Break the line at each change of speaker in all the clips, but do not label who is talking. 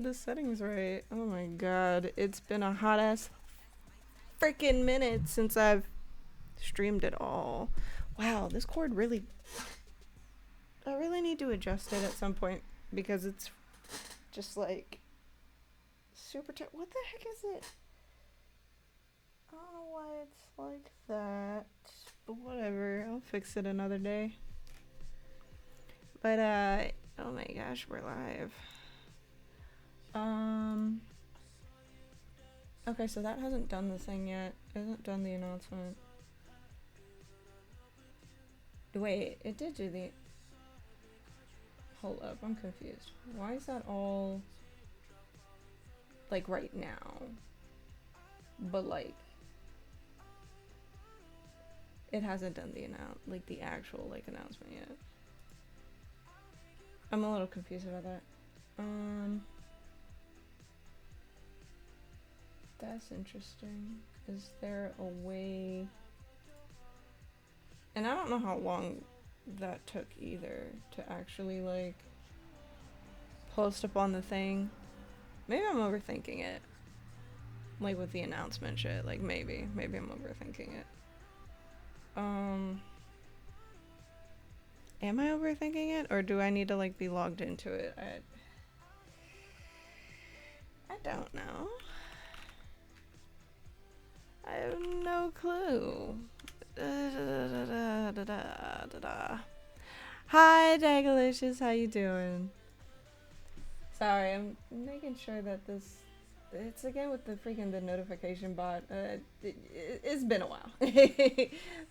the settings right. Oh my god. It's been a hot ass freaking minute since I've streamed it all. Wow, this cord really... I really need to adjust it at some point because it's just like super what the heck is it? I don't know why it's like that, but whatever, I'll fix it another day. But oh my gosh, we're live. Okay, so that hasn't done the thing yet. It hasn't done the announcement. Wait, it did do the... Hold up, I'm confused. Why is that all like right now? But like it hasn't done the actual like announcement yet. I'm a little confused about that. That's interesting. Is there a way... And I don't know how long that took either to actually like post up on the thing. Maybe I'm overthinking it. Like with the announcement shit. Like maybe I'm overthinking it. Am I overthinking it, or do I need to like be logged into it? I don't know. I have no clue. Hi, Dagalicious, how you doing? Sorry, I'm making sure that this... It's again with the notification bot. It's been a while.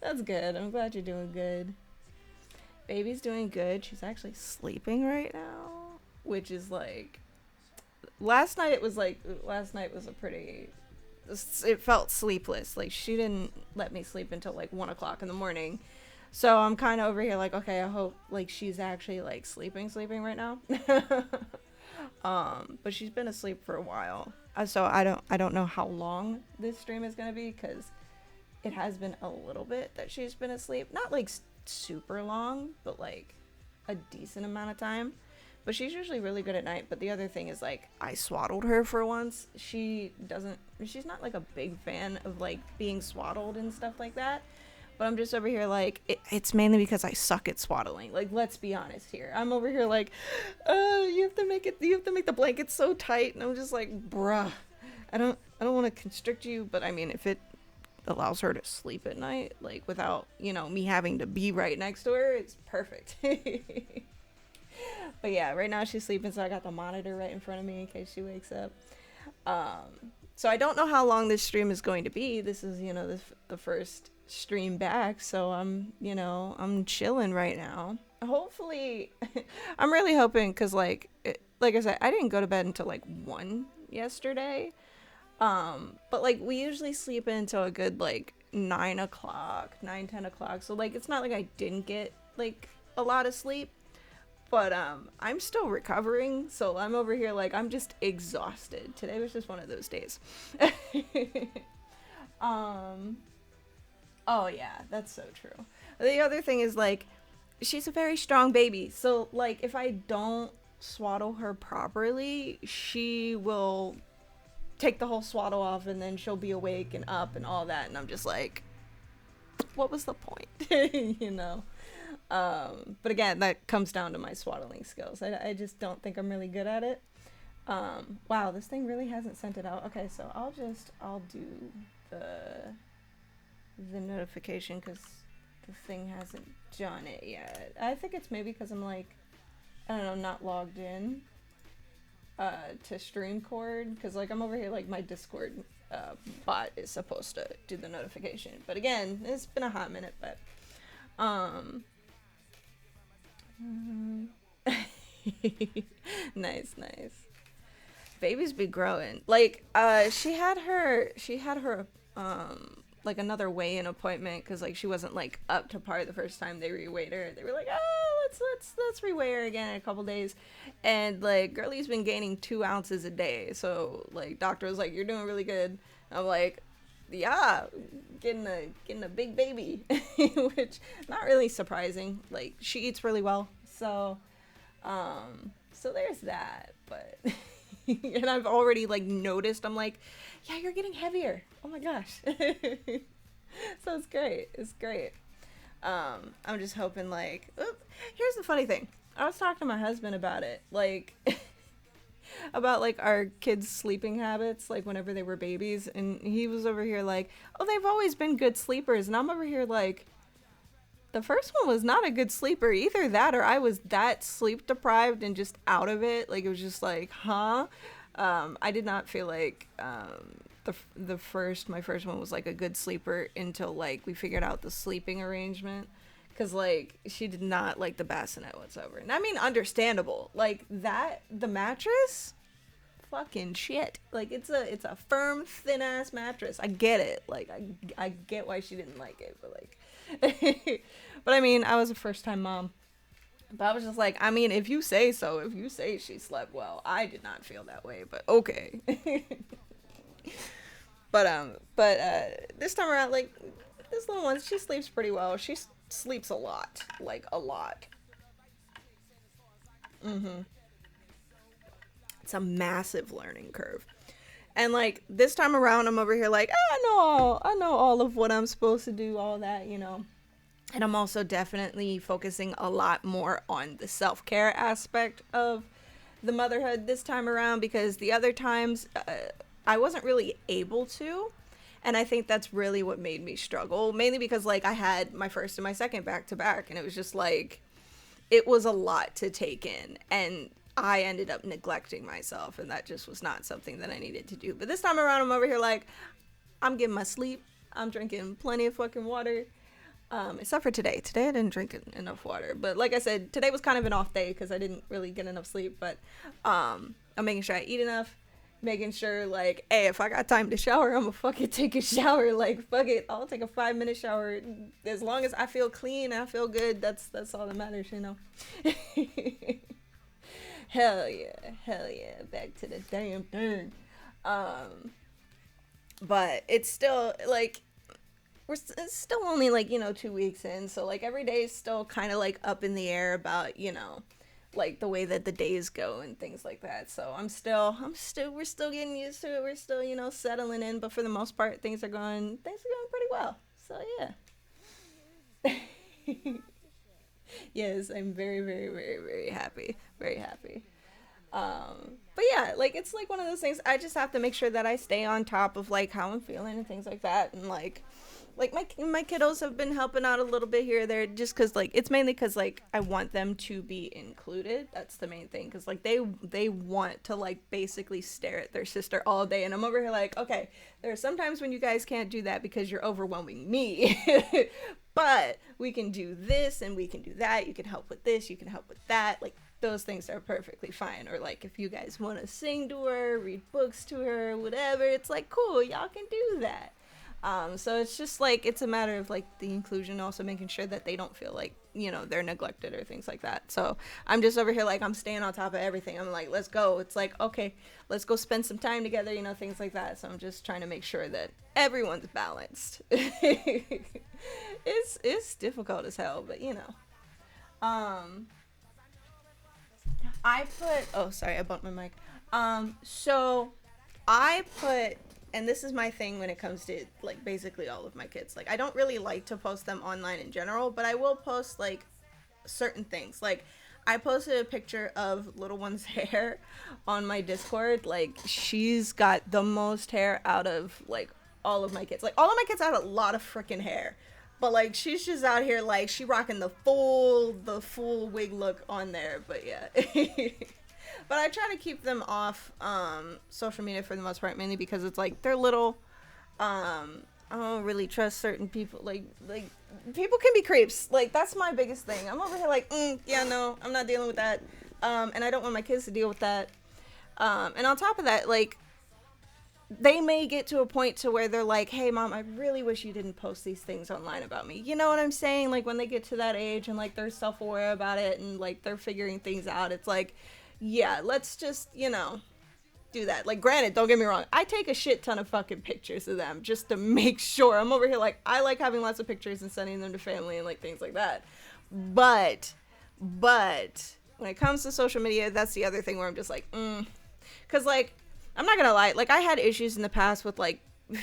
That's good. I'm glad you're doing good. Baby's doing good. She's actually sleeping right now, which is like... Last night was a pretty... It felt sleepless. Like, she didn't let me sleep until like 1 o'clock in the morning. So I'm kind of over here like, okay, I hope like she's actually like sleeping right now. But she's been asleep for a while. So I don't know how long this stream is going to be, because it has been a little bit that she's been asleep. Not like super long, but like a decent amount of time. But she's usually really good at night. But the other thing is, like, I swaddled her for once. She's not like a big fan of like being swaddled and stuff like that. But I'm just over here like, it's mainly because I suck at swaddling. Like, let's be honest here. I'm over here like, you have to make the blanket so tight. And I'm just like, bruh, I don't want to constrict you. But I mean, if it allows her to sleep at night, like without, me having to be right next to her, it's perfect. But yeah, right now she's sleeping, so I got the monitor right in front of me in case she wakes up. So I don't know how long this stream is going to be. This is, the first stream back, so I'm chilling right now. Hopefully, I'm really hoping, because like I said, I didn't go to bed until like 1 yesterday. But like we usually sleep until a good like 10 o'clock. So like it's not like I didn't get like a lot of sleep. But I'm still recovering, so I'm over here like I'm just exhausted. Today was just one of those days. Oh yeah, that's so true. The other thing is like she's a very strong baby, so like if I don't swaddle her properly, she will take the whole swaddle off and then she'll be awake and up and all that, and I'm just like, what was the point? But again, that comes down to my swaddling skills. I just don't think I'm really good at it. Wow, this thing really hasn't sent it out. Okay, so I'll do the notification because the thing hasn't done it yet. I think it's maybe because I'm like, I don't know, not logged in to StreamCord, because like I'm over here like my Discord bot is supposed to do the notification. But again, it's been a hot minute, but nice. Babies be growing. Like she had her like another weigh-in appointment because like she wasn't like up to par the first time they reweighed her. They were like, oh, let's reweigh her again in a couple days, and like girlie's been gaining 2 ounces a day. So like doctor was like, you're doing really good. I'm like, yeah, getting a big baby, which not really surprising. Like she eats really well, so there's that. But And I've already like noticed, I'm like, yeah, you're getting heavier. Oh my gosh. So it's great. It's great. I'm just hoping like, here's the funny thing. I was talking to my husband about it, like, about like our kids' sleeping habits, like whenever they were babies, and he was over here like, oh, they've always been good sleepers, and I'm over here like, the first one was not a good sleeper. Either that or I was that sleep deprived and just out of it. Like, it was just like, huh? I did not feel like my first one was like a good sleeper until like we figured out the sleeping arrangement. Cause like she did not like the bassinet whatsoever. And I mean, understandable. Like that, the mattress, fucking shit. Like it's a firm, thin ass mattress. I get it. Like I get why she didn't like it, but like, but I mean, I was a first time mom. But I was just like, I mean, if you say so, if you say she slept well, I did not feel that way, but okay. but this time around, like, this little one, she sleeps pretty well. She sleeps a lot, like a lot. It's a massive learning curve. And like this time around, I'm over here like, I know all of what I'm supposed to do, all that, you know. And I'm also definitely focusing a lot more on the self-care aspect of the motherhood this time around, because the other times I wasn't really able to. And I think that's really what made me struggle, mainly because like I had my first and my second back to back, and it was just like, it was a lot to take in, and I ended up neglecting myself, and that just was not something that I needed to do. But this time around, I'm over here like, I'm getting my sleep, I'm drinking plenty of fucking water, except for today. Today I didn't drink enough water, but like I said, today was kind of an off day because I didn't really get enough sleep, but I'm making sure I eat enough, making sure like, hey, if I got time to shower, I'm gonna fucking take a shower. Like, fuck it, I'll take a 5-minute shower as long as I feel clean, I feel good. That's all that matters, you know. Hell yeah, back to the damn thing. But it's still like, it's still only like, you know, 2 weeks in, so like every day is still kind of like up in the air about, you know, like the way that the days go and things like that. So we're still getting used to it. We're still, you know, settling in, but for the most part, things are going pretty well. So yeah. Yes, I'm very, very, very, very happy. Very happy. But yeah, like it's like one of those things. I just have to make sure that I stay on top of like how I'm feeling and things like that, and like my kiddos have been helping out a little bit here or there, just because like it's mainly because like I want them to be included. That's the main thing, because like they want to like basically stare at their sister all day, and I'm over here like, okay, there are some times when you guys can't do that because you're overwhelming me. But we can do this and we can do that. You can help with this, you can help with that. Like those things are perfectly fine. Or like if you guys want to sing to her, read books to her, whatever, it's like cool, y'all can do that. So it's just like, it's a matter of like the inclusion, also making sure that they don't feel like, you know, they're neglected or things like that. So I'm just over here like, I'm staying on top of everything. I'm like, let's go. It's like, okay, let's go spend some time together, you know, things like that. So I'm just trying to make sure that everyone's balanced. It's difficult as hell, but you know. Oh, sorry, I bumped my mic. So I put, and this is my thing when it comes to like basically all of my kids, like I don't really like to post them online in general, but I will post like certain things. Like I posted a picture of little one's hair on my Discord. Like she's got the most hair out of like all of my kids. Like all of my kids have a lot of freaking hair, but like she's just out here like she rocking the full wig look on there. But yeah. But I try to keep them off social media for the most part, mainly because it's like they're little. I don't really trust certain people. Like people can be creeps. Like that's my biggest thing. I'm over here like, yeah, no, I'm not dealing with that. And I don't want my kids to deal with that. And on top of that, like they may get to a point to where they're like, hey mom, I really wish you didn't post these things online about me. You know what I'm saying? Like when they get to that age and like they're self-aware about it and like they're figuring things out, it's like, yeah, let's just, you know, do that. Like, granted, don't get me wrong, I take a shit ton of fucking pictures of them just to make sure. I'm over here like, I like having lots of pictures and sending them to family and like things like that. But when it comes to social media, that's the other thing where I'm just like, Because, like, I'm not gonna lie, like, I had issues in the past with, like,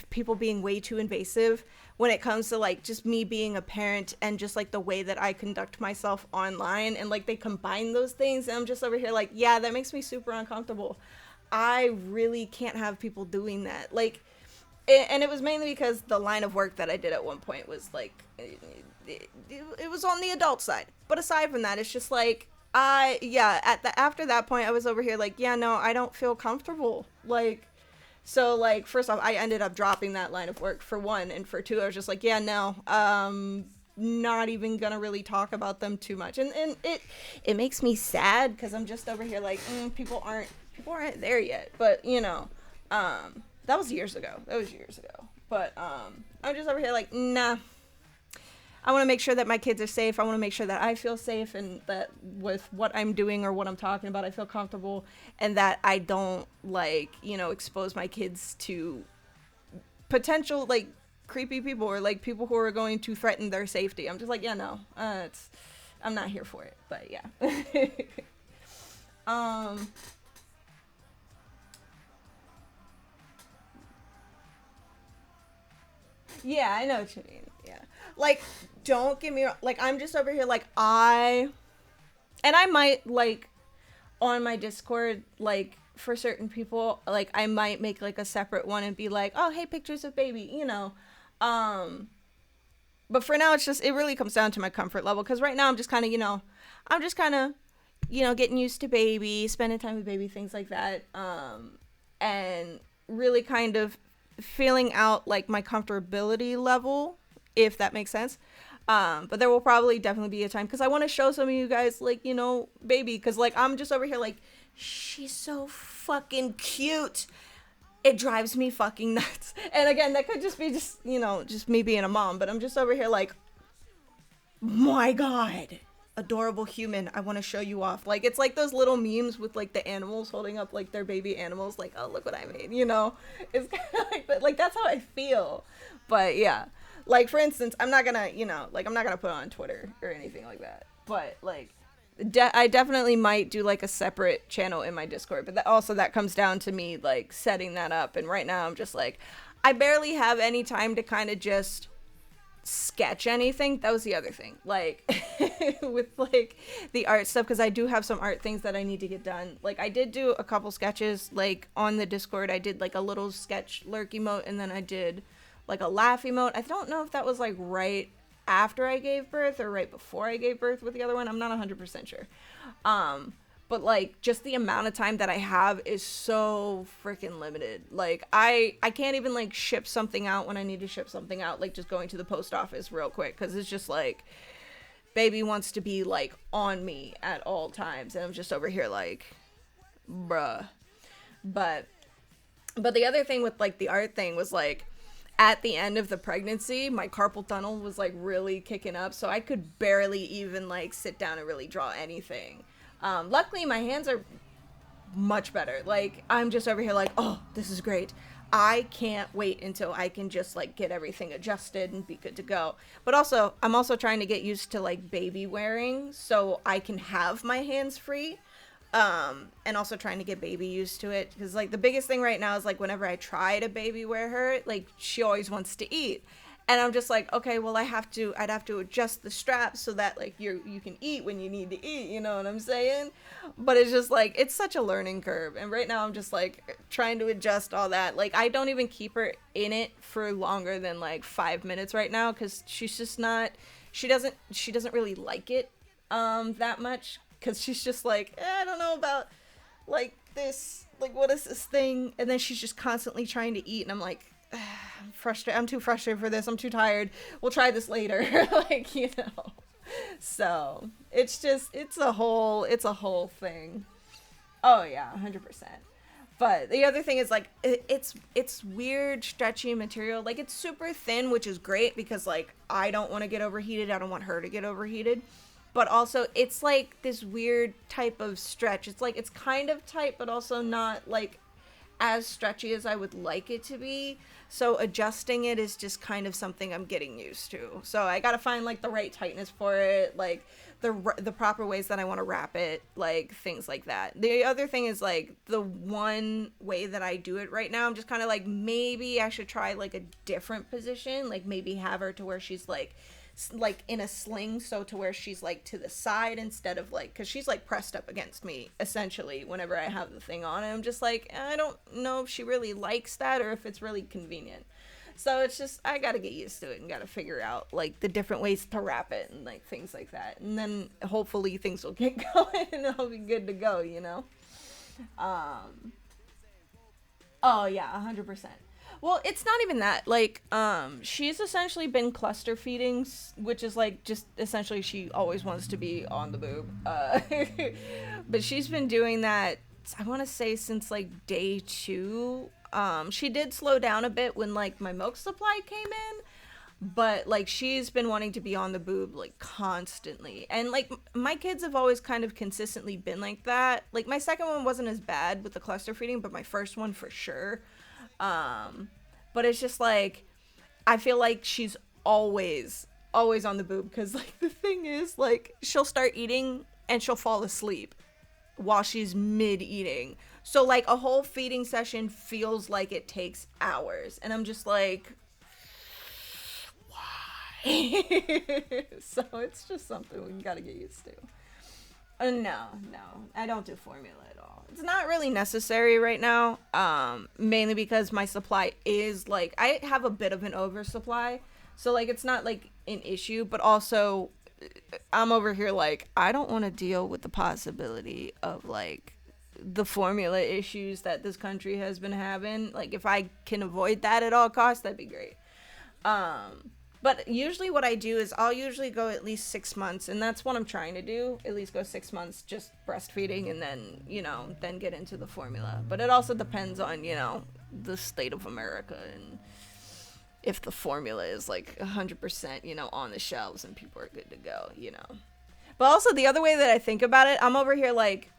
people being way too invasive when it comes to, like, just me being a parent and just, like, the way that I conduct myself online, and, like, they combine those things, and I'm just over here like, yeah, that makes me super uncomfortable. I really can't have people doing that. Like, and it was mainly because the line of work that I did at one point was, like, it was on the adult side. But aside from that, it's just like, after that point, I was over here like, yeah, no, I don't feel comfortable. Like, so, like, first off, I ended up dropping that line of work, for one, and for two, I was just like, yeah, no, not even gonna really talk about them too much. And it makes me sad, because I'm just over here like, people aren't there yet. But, you know, that was years ago. But, I'm just over here like, nah. I want to make sure that my kids are safe. I want to make sure that I feel safe, and that with what I'm doing or what I'm talking about, I feel comfortable, and that I don't, like, you know, expose my kids to potential, like, creepy people, or, like, people who are going to threaten their safety. I'm just like, yeah, no, I'm not here for it. But yeah. Yeah, I know what you mean. Yeah. Like, don't get me wrong. Like, I'm just over here, like, and I might, like, on my Discord, like, for certain people, like, I might make, like, a separate one and be like, oh, hey, pictures of baby, you know. But for now, it really comes down to my comfort level. Because right now, I'm just kind of, getting used to baby, spending time with baby, things like that. And really kind of feeling out, like, my comfortability level, if that makes sense. But there will probably definitely be a time, because I want to show some of you guys, like, you know, baby, because, like, I'm just over here like, she's so fucking cute. It drives me fucking nuts. And again, that could just be just me being a mom, but I'm just over here like, my God, adorable human, I want to show you off. Like, it's like those little memes with, like, the animals holding up, like, their baby animals, like, oh, look what I made, you know. It's kind of like that. Like, that's how I feel. But yeah, like, for instance, I'm not gonna put it on Twitter or anything like that, but, like, I definitely might do, like, a separate channel in my Discord, but that comes down to me, like, setting that up. And right now I'm just like, I barely have any time to kind of just sketch anything. That was the other thing, like, with, like, the art stuff, because I do have some art things that I need to get done. Like, I did do a couple sketches, like, on the Discord. I did, like, a little sketch lurk emote, and then I did, like, a laugh emote. I don't know if that was, like, right after I gave birth or right before I gave birth with the other one. I'm not 100% sure. But, like, just the amount of time that I have is so freaking limited. Like, I can't even, like, ship something out when I need to ship something out, like, just going to the post office real quick, because it's just like, baby wants to be, like, on me at all times, and I'm just over here like, bruh. But the other thing with, like, the art thing was, like, at the end of the pregnancy, my carpal tunnel was, like, really kicking up, so I could barely even, like, sit down and really draw anything. Luckily, my hands are much better. Like, I'm just over here like, oh, this is great. I can't wait until I can just, like, get everything adjusted and be good to go. But also, I'm also trying to get used to, like, baby wearing, so I can have my hands free. And also trying to get baby used to it, because, like, the biggest thing right now is, like, whenever I try to baby wear her, like, she always wants to eat, and I'm just like, okay, well, I'd have to adjust the straps so that, like, you can eat when you need to eat, you know what I'm saying? But it's just like, it's such a learning curve, and right now I'm just, like, trying to adjust all that. Like, I don't even keep her in it for longer than, like, 5 minutes right now, because she's just not, she doesn't really like it that much. Because she's just like, I don't know about, like, this, like, what is this thing? And then she's just constantly trying to eat, and I'm like, I'm frustrated. I'm too frustrated for this. I'm too tired. We'll try this later. Like, you know. So, it's a whole thing. Oh, yeah, 100%. But the other thing is, like, it's weird, stretchy material. Like, it's super thin, which is great, because, like, I don't want to get overheated. I don't want her to get overheated. But also, it's, like, this weird type of stretch. It's, like, it's kind of tight, but also not, like, as stretchy as I would like it to be. So adjusting it is just kind of something I'm getting used to. So I gotta find like the right tightness for it, like the proper ways that I want to wrap it, like things like that. The other thing is like the one way that I do it right now, I'm just kind of like, maybe I should try like a different position, like maybe have her to where she's like in a sling, so to where she's like to the side instead of like, because she's like pressed up against me essentially whenever I have the thing on, and I'm just like, I don't know if she really likes that or if it's really convenient. So it's just, I gotta get used to it and gotta figure out like the different ways to wrap it and like things like that, and then hopefully things will get going and I'll be good to go, you know. Oh yeah, 100%. Well, it's not even that. Like, she's essentially been cluster feeding, which is like just essentially she always wants to be on the boob. But she's been doing that, I want to say, since like day 2. She did slow down a bit when like my milk supply came in, but like she's been wanting to be on the boob like constantly. And like my kids have always kind of consistently been like that. Like my second one wasn't as bad with the cluster feeding, but my first one for sure. But it's just like, I feel like she's always on the boob, because like the thing is, like, she'll start eating and she'll fall asleep while she's mid eating. So like a whole feeding session feels like it takes hours, and I'm just like, why? So it's just something we gotta get used to. No, I don't do formula at all. It's not really necessary right now, mainly because my supply is, like, I have a bit of an oversupply, so, like, it's not, like, an issue, but also, I'm over here, like, I don't want to deal with the possibility of, like, the formula issues that this country has been having. Like, if I can avoid that at all costs, that'd be great. But usually what I do is I'll usually go at least 6 months, and that's what I'm trying to do. At least go 6 months just breastfeeding, and then, you know, then get into the formula. But it also depends on, you know, the state of America, and if the formula is like 100%, you know, on the shelves and people are good to go, you know. But also the other way that I think about it, I'm over here like,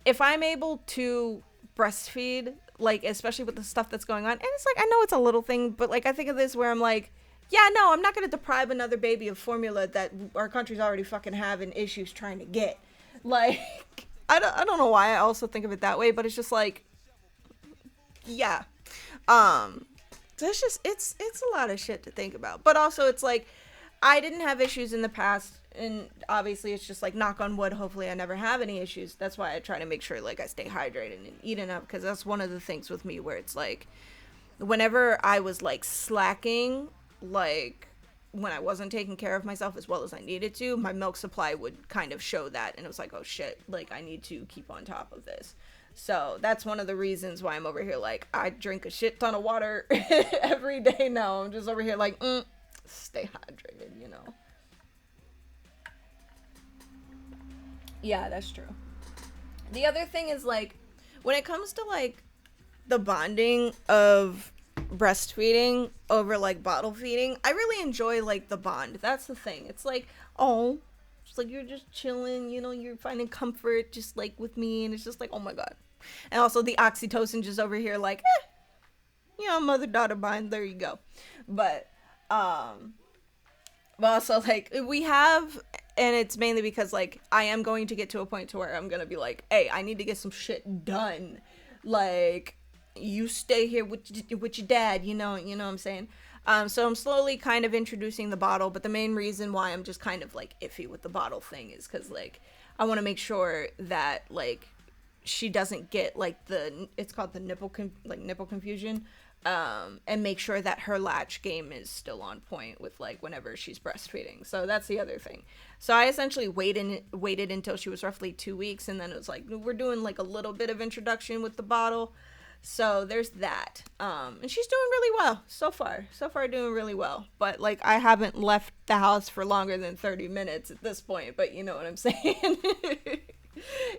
if I'm able to breastfeed, like, especially with the stuff that's going on, and it's like, I know it's a little thing, but like, I think of this where I'm like, yeah, no, I'm not going to deprive another baby of formula that our country's already fucking having issues trying to get. Like, I don't know why I also think of it that way, but it's just like, yeah. So it's just, it's a lot of shit to think about. But also it's like, I didn't have issues in the past, and obviously it's just like, knock on wood, hopefully I never have any issues. That's why I try to make sure like I stay hydrated and eat enough, because that's one of the things with me where it's like, whenever I was like slacking, like when I wasn't taking care of myself as well as I needed to, my milk supply would kind of show that, and it was like, oh shit, like I need to keep on top of this. So that's one of the reasons why I'm over here like, I drink a shit ton of water every day now. I'm just over here like, stay hydrated, you know. Yeah, that's true. The other thing is like, when it comes to like the bonding of breastfeeding over like bottle feeding, I really enjoy like the bond. That's the thing. It's like, oh, it's like you're just chilling, you know, you're finding comfort just like with me, and it's just like, oh my god. And also the oxytocin just over here like, you know, mother-daughter bond, there you go. But also like we have, and it's mainly because like I am going to get to a point to where I'm gonna be like, hey, I need to get some shit done. Like, you stay here with your dad, you know what I'm saying? So I'm slowly kind of introducing the bottle, but the main reason why I'm just kind of like iffy with the bottle thing is because like I want to make sure that like she doesn't get like it's called the nipple confusion, and make sure that her latch game is still on point with like whenever she's breastfeeding. So that's the other thing. So I essentially waited until she was roughly 2 weeks, and then it was like, we're doing like a little bit of introduction with the bottle. So there's that. And she's doing really well so far doing really well. But like, I haven't left the house for longer than 30 minutes at this point, but you know what I'm saying?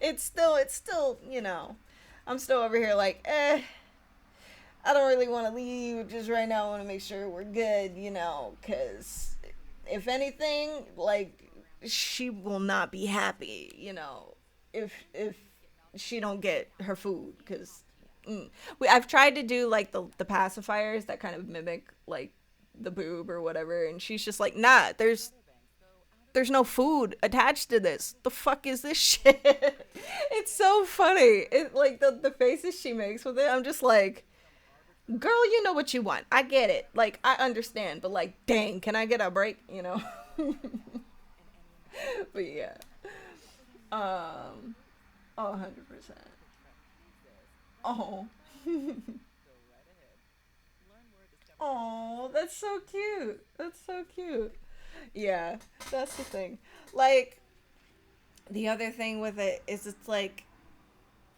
It's still, you know, I'm still over here like, I don't really want to leave just right now. I want to make sure we're good, you know, because if anything, like, she will not be happy, you know, if she don't get her food, because I've tried to do like the pacifiers that kind of mimic like the boob or whatever, and she's just like, nah, there's no food attached to this. The fuck is this shit? It's so funny. It like the faces she makes with it. I'm just like, girl, you know what you want. I get it. Like I understand, but like, dang, can I get a break? You know. But yeah. Um. Oh, 100%. Oh. Oh, that's so cute. That's so cute. Yeah, that's the thing. Like, the other thing with it is it's like,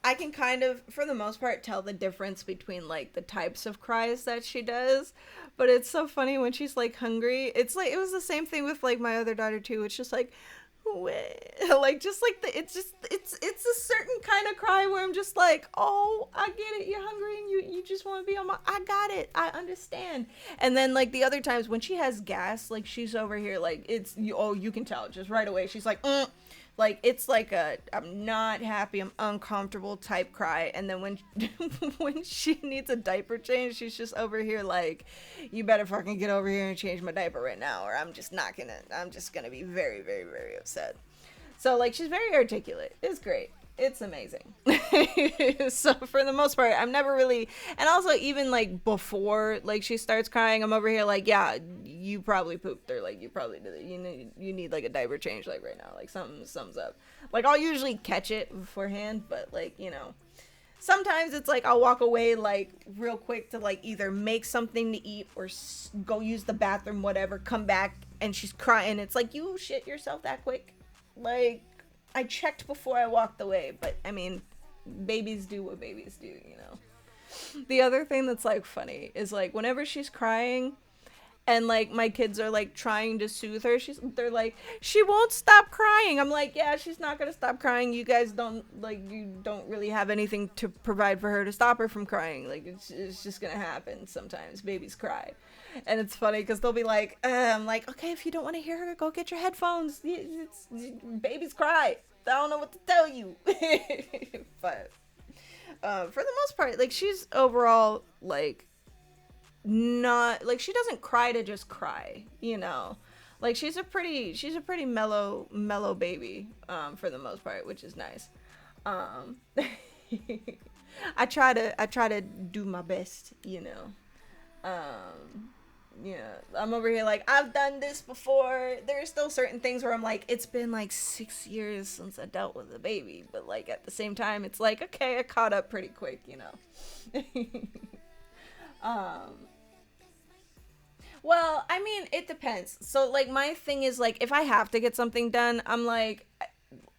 I can kind of, for the most part, tell the difference between like the types of cries that she does. But it's so funny when she's like hungry. It's like, it was the same thing with like my other daughter too. It's just like, like just like it's a certain kind of cry where I'm just like, oh, I get it, you're hungry and you just want to be on my, I got it, I understand. And then like the other times when she has gas, like she's over here like it's you, oh, you can tell just right away she's like, like it's like a I'm not happy, I'm uncomfortable type cry. And then when when she needs a diaper change, she's just over here like, you better fucking get over here and change my diaper right now, or I'm just gonna be very, very, very upset. So like she's very articulate. It's great. It's amazing. So for the most part, I'm never really, and also even like before like she starts crying, I'm over here like, yeah, you probably pooped, or like you probably did it. You need like a diaper change like right now. Like something's up. Like I'll usually catch it beforehand, but like, sometimes it's like I'll walk away like real quick to like either make something to eat or go use the bathroom, whatever, come back and she's crying. It's like, you shit yourself that quick? Like, I checked before I walked away, but I mean, babies do what babies do. The other thing that's like funny is like whenever she's crying and like my kids are like trying to soothe her, they're like, she won't stop crying. I'm like, yeah, she's not gonna stop crying. You guys you don't really have anything to provide for her to stop her from crying. Like it's just gonna happen sometimes. Babies cry. And it's funny because they'll be like, I'm like, okay, if you don't want to hear her, go get your headphones. Babies cry. I don't know what to tell you. But for the most part, like she's overall like not like, she doesn't cry to just cry. Like she's a pretty mellow baby for the most part, which is nice. um I try to do my best. um yeah, I'm over here like, I've done this before. There's still certain things where I'm like, it's been like 6 years since I dealt with a baby, but like at the same time it's like, okay, I caught up pretty quick. um well, I mean, it depends. So like my thing is like, if I have to get something done, I'm like,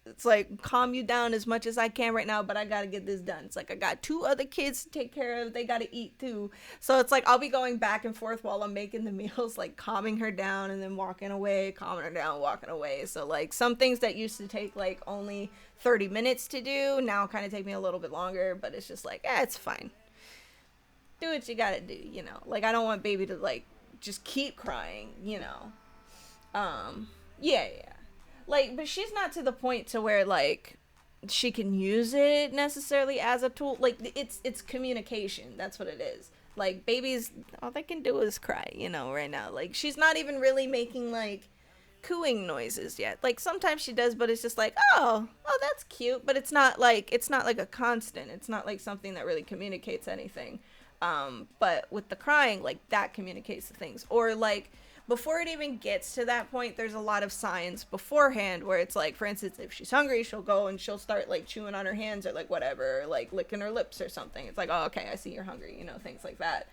it's like, calm you down as much as I can right now, but I gotta get this done. It's like I got two other kids to take care of. They gotta eat too. So it's like I'll be going back and forth while I'm making the meals, like calming her down and then walking away, calming her down, walking away. So like some things that used to take like only 30 minutes to do now kind of take me a little bit longer, but it's just like, it's fine. Do what you gotta do. Like I don't want baby to like just keep crying. Yeah. Like, but she's not to the point to where like she can use it necessarily as a tool. Like it's communication. That's what it is. Like babies, all they can do is cry, right now. Like she's not even really making like cooing noises yet. Like sometimes she does, but it's just like, oh, that's cute. But it's not like a constant. It's not like something that really communicates anything. But with the crying, like that communicates the things. Or like, before it even gets to that point, there's a lot of signs beforehand where it's like, for instance, if she's hungry, she'll go and she'll start like chewing on her hands or like whatever, or, like licking her lips or something. It's like, oh, okay, I see you're hungry, things like that.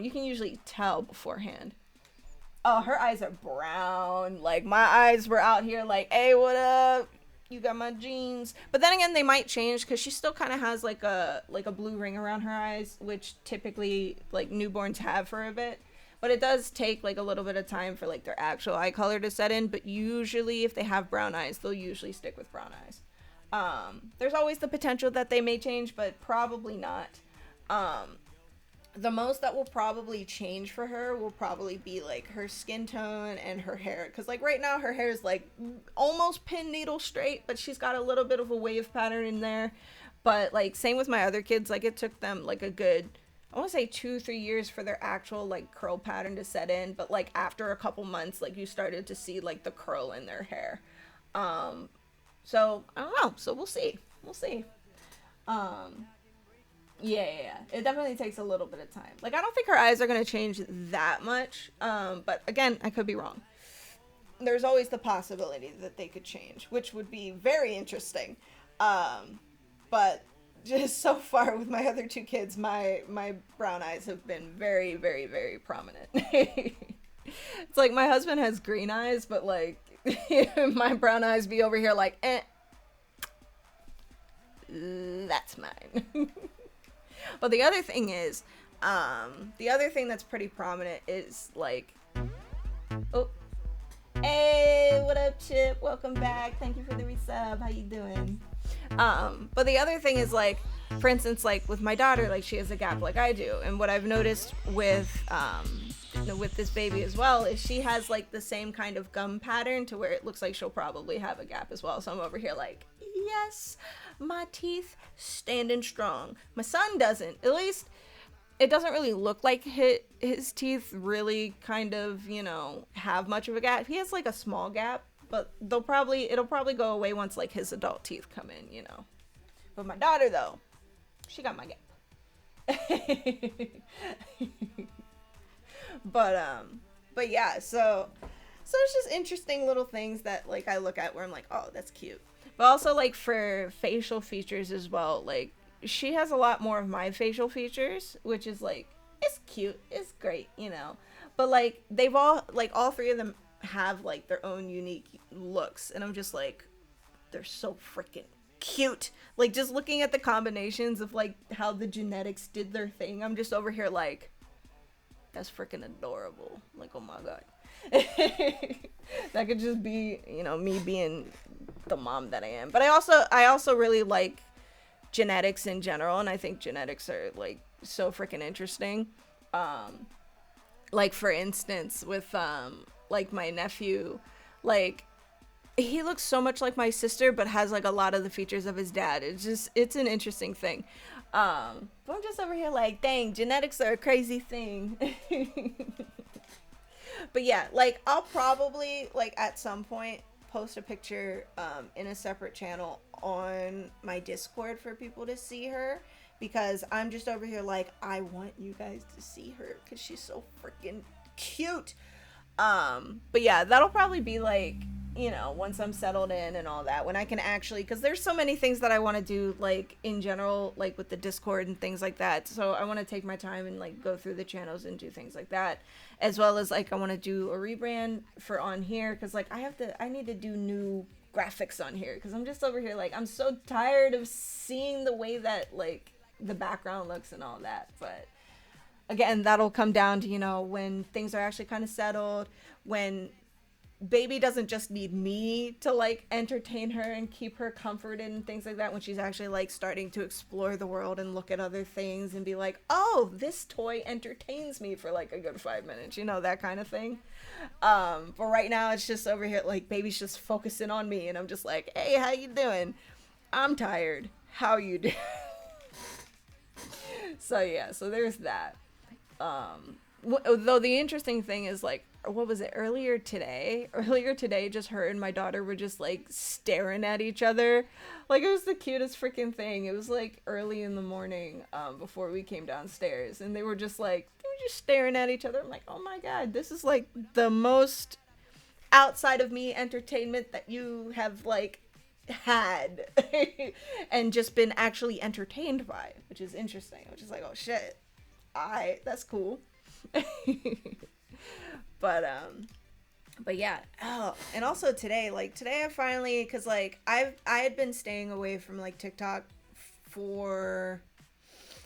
You can usually tell beforehand. Oh, her eyes are brown. Like my eyes were out here like, hey, what up? You got my jeans. But then again, they might change because she still kind of has like a blue ring around her eyes, which typically like newborns have for a bit. But it does take like a little bit of time for like their actual eye color to set in. But usually if they have brown eyes, they'll usually stick with brown eyes. There's always the potential that they may change, but probably not. The most that will probably change for her will probably be like her skin tone and her hair. Because like right now her hair is like almost pin needle straight, but she's got a little bit of a wave pattern in there. But like same with my other kids, like it took them like a good, I want to say 2-3 years for their actual like curl pattern to set in. But like after a couple months, like you started to see like the curl in their hair. Um, so I don't know. So we'll see. We'll see. Um, yeah. It definitely takes a little bit of time. Like I don't think her eyes are gonna change that much. But again, I could be wrong. There's always the possibility that they could change, which would be very interesting. But just so far with my other two kids, my brown eyes have been very, very, very prominent. It's like my husband has green eyes, but like my brown eyes be over here like, that's mine. But the other thing is, the other thing that's pretty prominent is like, oh, hey, what up, Chip? Welcome back. Thank you for the resub. How you doing? But the other thing is like, for instance, like with my daughter, like she has a gap like I do, and what I've noticed with this baby as well is she has like the same kind of gum pattern to where it looks like she'll probably have a gap as well. So I'm over here like, yes, my teeth standing strong. My son doesn't. At least it doesn't really look like his teeth really kind of, you know, have much of a gap. He has like a small gap, but it'll probably go away once like his adult teeth come in, you know. But my daughter though, she got my gap. But yeah, so it's just interesting little things that like I look at where I'm like, oh, that's cute. But also like for facial features as well, like she has a lot more of my facial features, which is like, it's cute, it's great, you know. But like they've all three of them have like their own unique looks, and I'm just like, they're so freaking cute. Like just looking at the combinations of like how the genetics did their thing, I'm just over here like, that's freaking adorable. Like, oh my god. That could just be, you know, me being the mom that I am. But I also really like genetics in general, and I think genetics are like so freaking interesting. Like for instance with like my nephew, like he looks so much like my sister but has like a lot of the features of his dad. It's an interesting thing. But I'm just over here like, dang, genetics are a crazy thing. But yeah, like I'll probably like at some point post a picture in a separate channel on my Discord for people to see her, because I'm just over here like, I want you guys to see her because she's so freaking cute. But yeah, that'll probably be like, you know, once I'm settled in and all that, when I can actually, because there's so many things that I want to do like in general, like with the Discord and things like that. So I want to take my time and like go through the channels and do things like that, as well as like I want to do a rebrand for on here, because like I need to do new graphics on here, because I'm just over here like, I'm so tired of seeing the way that like the background looks and all that. But again, that'll come down to, you know, when things are actually kind of settled, when baby doesn't just need me to like entertain her and keep her comforted and things like that, when she's actually like starting to explore the world and look at other things and be like, oh, this toy entertains me for like a good 5 minutes, you know, that kind of thing. But right now it's just over here like baby's just focusing on me, and I'm just like, hey, how you doing? I'm tired. How you doing? So yeah, so there's that. Though the interesting thing is like, what was it, earlier today, just her and my daughter were just like staring at each other. Like it was the cutest freaking thing. It was like early in the morning, before we came downstairs, and they were just staring at each other. I'm like, oh my god, this is like the most outside of me entertainment that you have like had and just been actually entertained by, which is interesting. Which is like, oh shit, that's cool. But yeah. Oh, and also today I finally, because like I had been staying away from like TikTok for,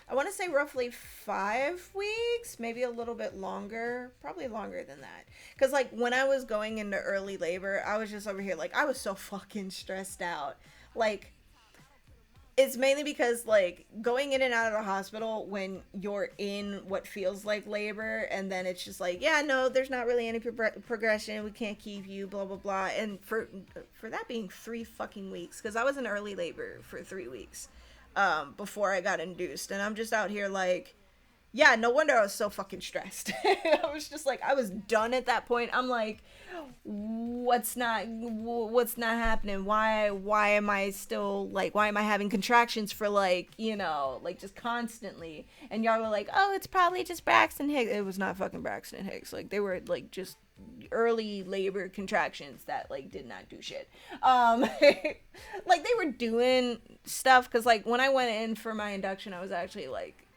I want to say roughly 5 weeks, maybe a little bit longer, probably longer than that. Because like when I was going into early labor, I was just over here like, I was so fucking stressed out. Like, it's mainly because like going in and out of the hospital when you're in what feels like labor, and then it's just like, yeah, no, there's not really any progression, we can't keep you, blah blah blah. And for that being 3 fucking weeks, because I was in early labor for 3 weeks, before I got induced. And I'm just out here like, yeah, no wonder I was so fucking stressed. I was just like, I was done at that point. I'm like, what's not happening? Why am I still like, why am I having contractions for like, like just constantly? And y'all were like, oh, it's probably just Braxton Hicks. It was not fucking Braxton Hicks. Like, they were like just early labor contractions that like did not do shit. Like, they were doing stuff because like when I went in for my induction, I was actually like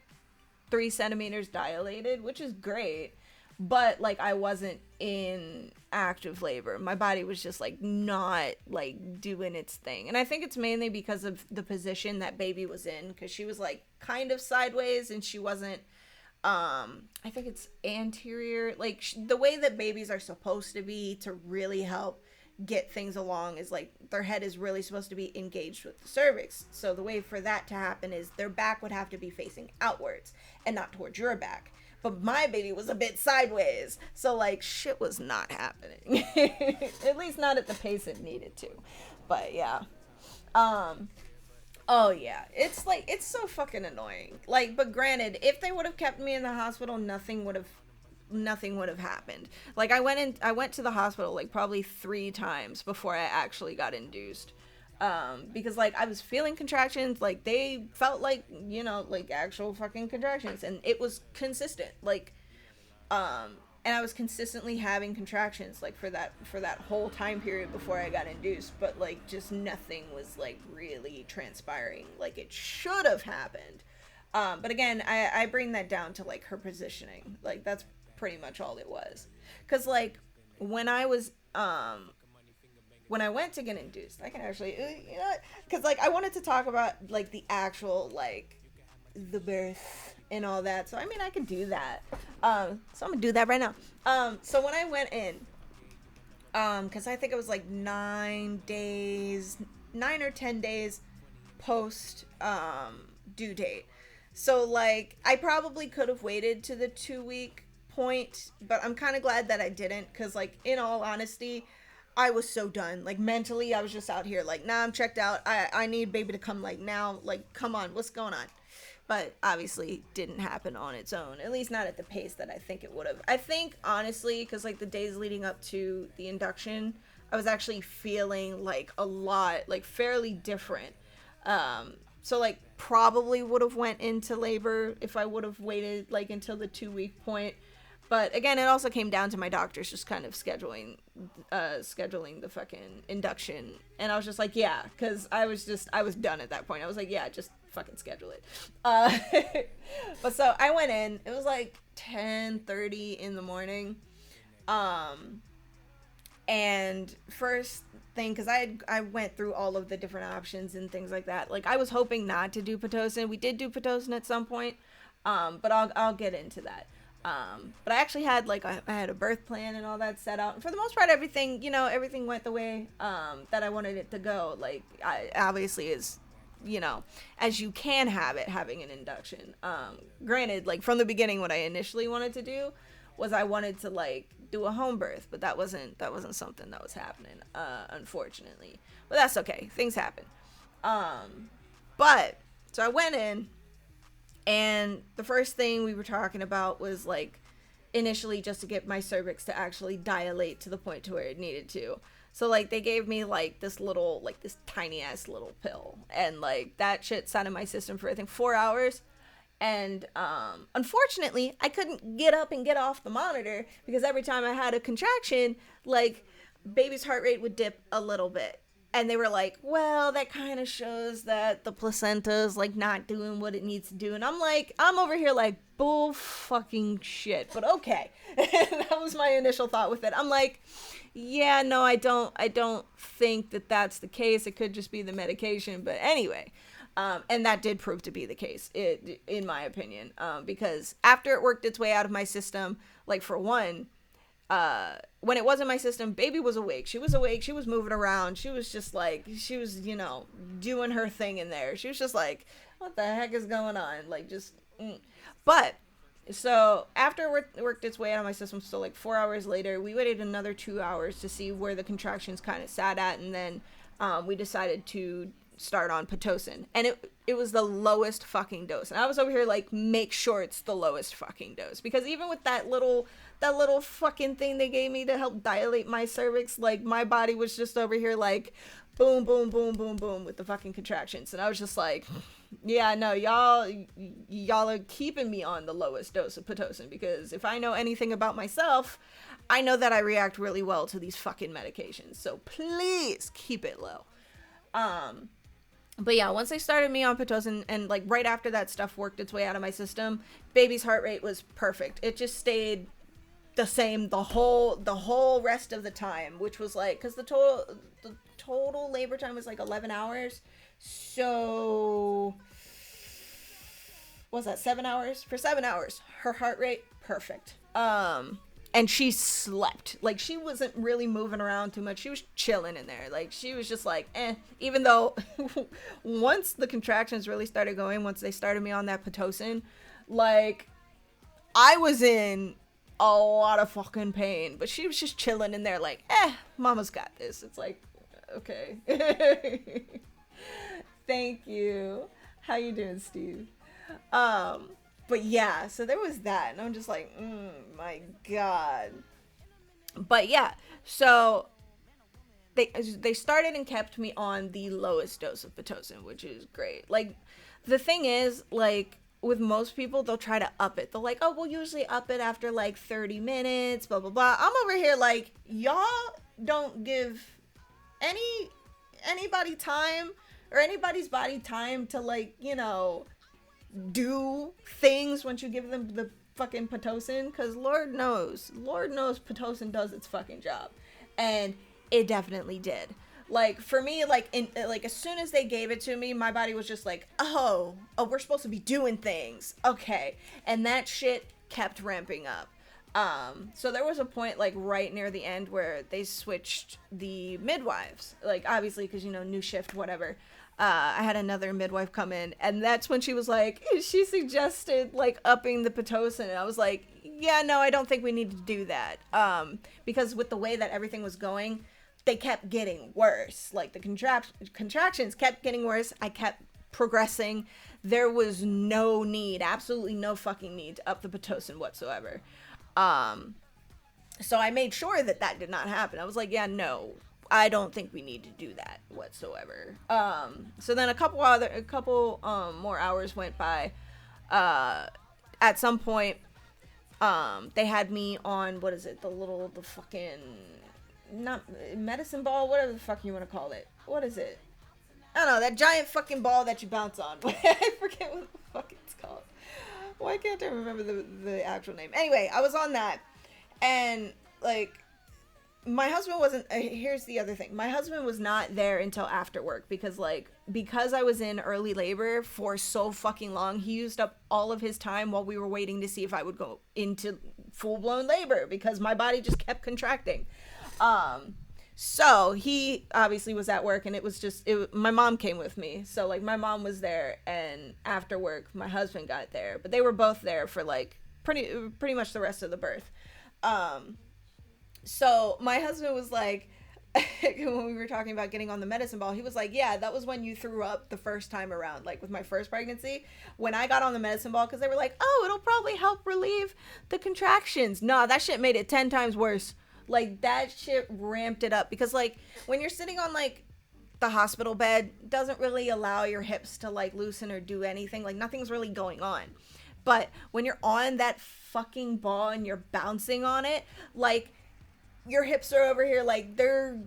3 centimeters dilated, which is great, but like I wasn't in active labor. My body was just like not like doing its thing, and I think it's mainly because of the position that baby was in, because she was like kind of sideways and she wasn't I think it's anterior, like the way that babies are supposed to be to really help get things along is like their head is really supposed to be engaged with the cervix. So the way for that to happen is their back would have to be facing outwards and not towards your back. But my baby was a bit sideways, so like shit was not happening. At least not at the pace it needed to. But yeah. Oh yeah, it's like, it's so fucking annoying. Like, but granted, if they would have kept me in the hospital, nothing would have happened. Like, I went to the hospital like probably 3 times before I actually got induced. Because like I was feeling contractions, like they felt like, like actual fucking contractions, and it was consistent. Like, and I was consistently having contractions like for that whole time period before I got induced, but like just nothing was like really transpiring like it should have happened. But again, I bring that down to like her positioning. Like, that's pretty much all it was. Cause like when I went to get induced, I can actually, cause like I wanted to talk about like the actual like the birth and all that. So I mean, I could do that. So I'm gonna do that right now. So when I went in, cause I think it was like 9 or 10 days post due date. So like I probably could have waited to the 2-week point, but I'm kind of glad that I didn't, cause like in all honesty, I was so done. Like mentally, I was just out here like, nah, I'm checked out. I need baby to come like now. Like, come on, what's going on? But obviously didn't happen on its own, at least not at the pace that I think it would have. I think honestly, because like the days leading up to the induction, I was actually feeling like a lot, like fairly different. So like probably would have went into labor if I would have waited like until the 2-week point. But again, it also came down to my doctors just kind of scheduling the fucking induction. And I was just like, yeah, because I was done at that point. I was like, yeah, just fucking schedule it. But so I went in. It was like 10:30 in the morning. And first thing, because I went through all of the different options and things like that. Like, I was hoping not to do Pitocin. We did do Pitocin at some point. But I'll get into that. But I actually had like I had a birth plan and all that set out, and for the most part everything went the way that I wanted it to go. Like, I obviously is as you can have it having an induction. Granted, like from the beginning, what I initially wanted to do was I wanted to like do a home birth, but that wasn't something that was happening, unfortunately. But that's okay, things happen. But so I went in. And the first thing we were talking about was like initially just to get my cervix to actually dilate to the point to where it needed to. So like they gave me like this tiny ass little pill, and like that shit sat in my system for I think 4 hours. And unfortunately, I couldn't get up and get off the monitor because every time I had a contraction, like baby's heart rate would dip a little bit. And they were like, well, that kind of shows that the placenta is like not doing what it needs to do. And I'm over here like, bull fucking shit. But okay. That was my initial thought with it. I'm like, yeah, no, I don't think that that's the case. It could just be the medication. But anyway, and that did prove to be the case, in my opinion. Because after it worked its way out of my system, like for one, when it was in my system, baby was awake. She was awake. She was moving around. She was just like, she was, doing her thing in there. She was just like, what the heck is going on? Like, just, But, so, after it worked its way out of my system, so like 4 hours later, we waited another 2 hours to see where the contractions kind of sat at. And then, we decided to start on Pitocin, and it was the lowest fucking dose, and I was over here like, make sure it's the lowest fucking dose, because even with that little fucking thing they gave me to help dilate my cervix, like my body was just over here like boom boom boom boom boom with the fucking contractions, and I was just like, yeah, no, y'all are keeping me on the lowest dose of Pitocin, because if I know anything about myself, I know that I react really well to these fucking medications, so please keep it low. But yeah, once they started me on Pitocin, and like right after that stuff worked its way out of my system, baby's heart rate was perfect. It just stayed the same the whole rest of the time, which was like, because the total labor time was like 11 hours. So what's that, 7 hours? For 7 hours, her heart rate perfect. And she slept. Like, she wasn't really moving around too much. She was chilling in there. Like, she was just like, even though once the contractions really started going, once they started me on that Pitocin, like, I was in a lot of fucking pain. But she was just chilling in there like, mama's got this. It's like, okay. Thank you. How you doing, Steve? But yeah, so there was that, and I'm just like, my God. But yeah, so they started and kept me on the lowest dose of Pitocin, which is great. Like, the thing is, like, with most people, they'll try to up it. They're like, oh, we'll usually up it after like 30 minutes, blah, blah, blah. I'm over here like, y'all don't give anybody time, or anybody's body time to, like, you know, do things once you give them the fucking Pitocin, because Lord knows Pitocin does its fucking job, and it definitely did. Like, for me, like, as soon as they gave it to me, my body was just like, oh, we're supposed to be doing things, okay, and that shit kept ramping up. So there was a point, like, right near the end where they switched the midwives, like, obviously, because, you know, new shift, whatever. I had another midwife come in, and that's when she was like, she suggested, like, upping the Pitocin, and I was like, yeah, no, I don't think we need to do that, because with the way that everything was going, they kept getting worse. Like, the contractions kept getting worse. I kept progressing. There was no need, absolutely no fucking need to up the Pitocin whatsoever. So I made sure that did not happen. I was like, yeah, no, I don't think we need to do that whatsoever. So then a couple more hours went by. At some point, they had me on, what is it? The fucking, not medicine ball, whatever the fuck you want to call it. What is it? I don't know, that giant fucking ball that you bounce on. I forget what the fuck it's called. Why can't I remember the actual name? Anyway, I was on that, and, like, my husband wasn't, here's the other thing. My husband was not there until after work, because I was in early labor for so fucking long, he used up all of his time while we were waiting to see if I would go into full-blown labor, because my body just kept contracting. So he obviously was at work, and my mom came with me. So, like, my mom was there, and after work, my husband got there, but they were both there for, like, pretty much the rest of the birth. So my husband was like, when we were talking about getting on the medicine ball, he was like, yeah, that was when you threw up the first time around, like with my first pregnancy, when I got on the medicine ball, because they were like, oh, it'll probably help relieve the contractions. Nah, that shit made it 10 times worse. Like, that shit ramped it up, because, like, when you're sitting on, like, the hospital bed, doesn't really allow your hips to, like, loosen or do anything. Like, nothing's really going on. But when you're on that fucking ball and you're bouncing on it, like, your hips are over here, like, they're,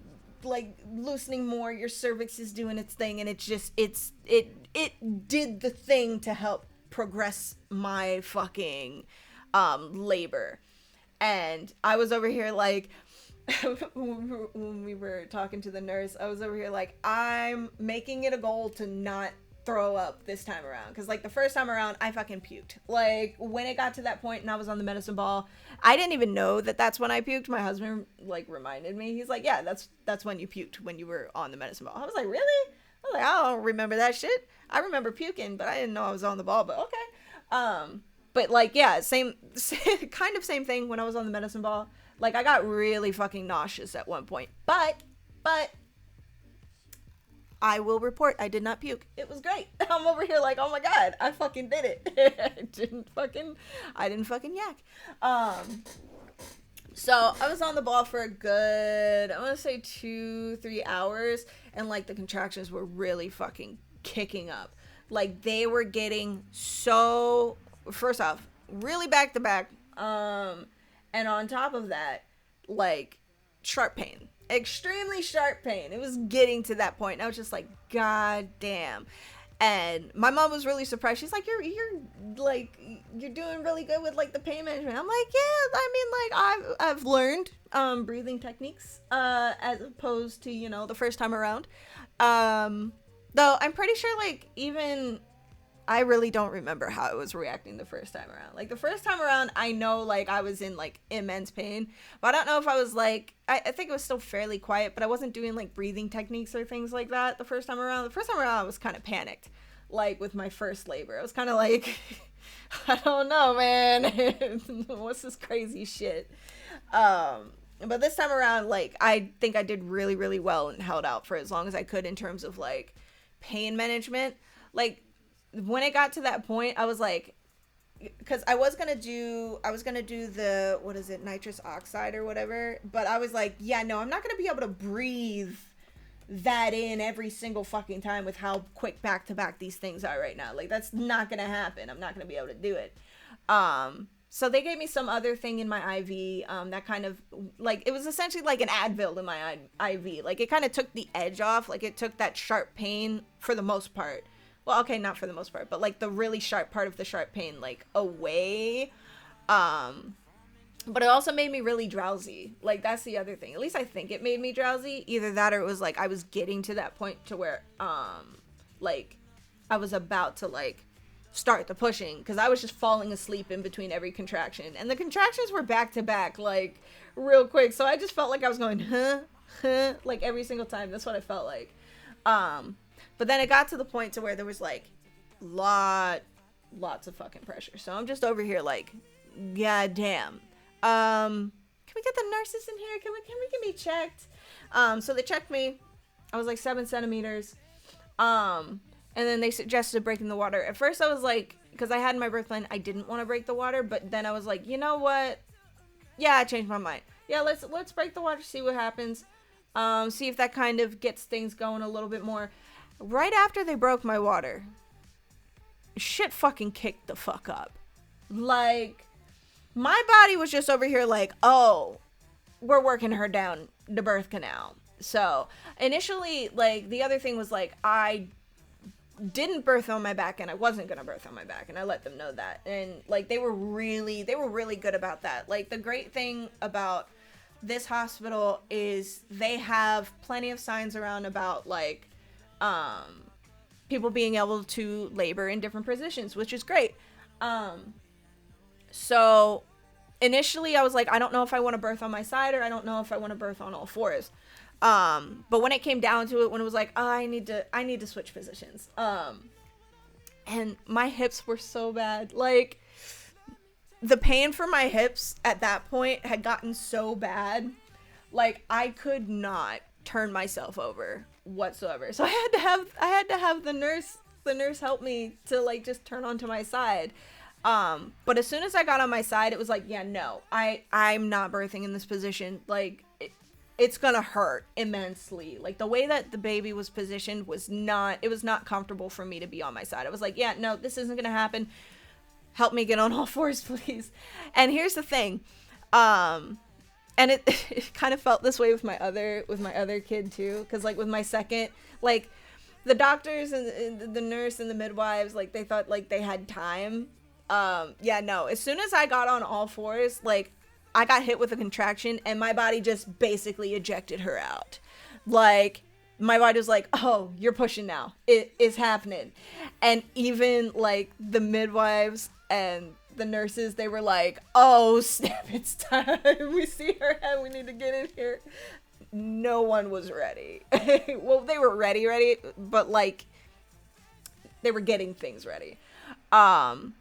like, loosening more, your cervix is doing its thing, and it's just, it did the thing to help progress my fucking labor. And I was over here, like, when we were talking to the nurse, I was over here like, I'm making it a goal to not throw up this time around, because, like, the first time around, I fucking puked. Like, when it got to that point and I was on the medicine ball, I didn't even know that's when I puked. My husband, like, reminded me. He's like, yeah, that's when you puked, when you were on the medicine ball. I was like, really? I was like, I don't remember that shit. I remember puking, but I didn't know I was on the ball, but okay. But, like, yeah, same kind of same thing when I was on the medicine ball. Like, I got really fucking nauseous at one point, but I will report I did not puke. It was great. I'm over here like, oh my god, I fucking did it. I didn't fucking yak. So I was on the ball for a good, I want to say 2-3 hours, and like the contractions were really fucking kicking up. Like they were getting so, first off, really back to back, and on top of that, like sharp pain, extremely sharp pain. It was getting to that point. And I was just like, god damn. And my mom was really surprised. She's like, you're like, you're doing really good with like the pain management. I'm like, yeah, I mean, like I've learned breathing techniques as opposed to, you know, the first time around. Though I'm pretty sure like even I really don't remember how I was reacting the first time around. Like the first time around, I know like I was in like immense pain, but I don't know if I was like, I think it was still fairly quiet, but I wasn't doing like breathing techniques or things like that the first time around. The first time around, I was kind of panicked, like with my first labor. I was kind of like, I don't know, man. What's this crazy shit? But this time around, like I think I did really, really well and held out for as long as I could in terms of like pain management. Like, when it got to that point, I was like, because I was gonna do the, what is it, nitrous oxide or whatever, but I was like, yeah, no, I'm not gonna be able to breathe that in every single fucking time with how quick back to back these things are right now. Like that's not gonna happen. I'm not gonna be able to do it. So they gave me some other thing in my IV, that kind of like, it was essentially like an Advil in my IV. Like it kind of took the edge off. Like it took that sharp pain for the most part. Well, okay, not for the most part, but like the really sharp part of the sharp pain, like away. But it also made me really drowsy. Like that's the other thing. At least I think it made me drowsy. Either that or it was like I was getting to that point to where, like I was about to like start the pushing, because I was just falling asleep in between every contraction, and the contractions were back to back, like real quick. So I just felt like I was going, like every single time. That's what I felt like. But then it got to the point to where there was like lots of fucking pressure. So I'm just over here like, god damn. Can we get the nurses in here? Can we get me checked? So they checked me. I was like 7 centimeters. And then they suggested breaking the water. At first I was like, because I had my birth plan, I didn't want to break the water. But then I was like, you know what? Yeah, I changed my mind. Yeah, let's break the water, see what happens. See if that kind of gets things going a little bit more. Right after they broke my water, shit fucking kicked the fuck up. Like, my body was just over here like, oh, we're working her down the birth canal. So, initially, like, the other thing was, like, I didn't birth on my back, and I wasn't gonna birth on my back, and I let them know that. And, like, they were really good about that. Like, the great thing about this hospital is they have plenty of signs around about, like, people being able to labor in different positions, which is great. So initially I was like, I don't know if I want to birth on my side, or I don't know if I want to birth on all fours. But when it came down to it, when it was like, oh, I need to switch positions. And my hips were so bad. Like, the pain for my hips at that point had gotten so bad. Like, I could not turn myself over whatsoever. So I had to have the nurse help me to like just turn onto my side. But as soon as I got on my side, it was like, yeah, no, I'm not birthing in this position. Like it's gonna hurt immensely. Like the way that the baby was positioned was not comfortable for me to be on my side. I was like, yeah, no, this isn't gonna happen. Help me get on all fours, please. And here's the thing. And it kind of felt this way with my other kid too, because like with my second, like the doctors and the nurse and the midwives, like they thought like they had time. Yeah, no. As soon as I got on all fours, like I got hit with a contraction and my body just basically ejected her out. Like my body was like, oh, you're pushing now. It is happening. And even like the midwives and the nurses, they were like, oh snap, it's time. We see her head, we need to get in here. No one was ready. Well, they were ready, but like they were getting things ready. And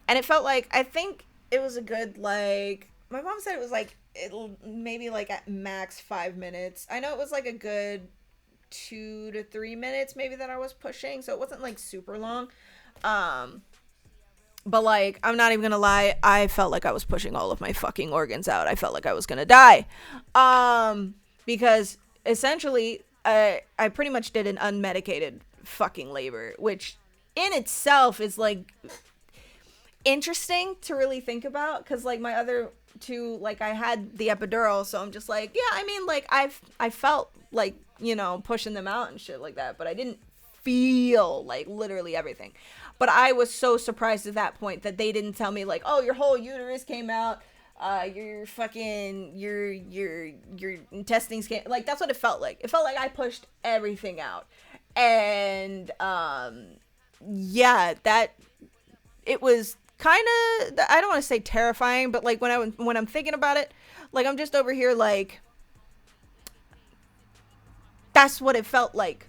it felt like, I think it was a good, like, my mom said it was like, it'll maybe like at max 5 minutes. I know it was like a good 2 to 3 minutes maybe that I was pushing, so it wasn't like super long. Um, but like, I'm not even gonna lie, I felt like I was pushing all of my fucking organs out. I felt like I was gonna die. Because essentially, I pretty much did an unmedicated fucking labor, which in itself is like interesting to really think about, because like my other two, like I had the epidural, so I'm just like, yeah, I mean, like I felt like, you know, pushing them out and shit like that, but I didn't feel like literally everything. But I was so surprised at that point that they didn't tell me like, oh, your whole uterus came out, your fucking your intestines came, like that's what it felt like. It felt like I pushed everything out. And yeah, that it was kind of, I don't want to say terrifying, but like when I'm thinking about it, like I'm just over here like, that's what it felt like.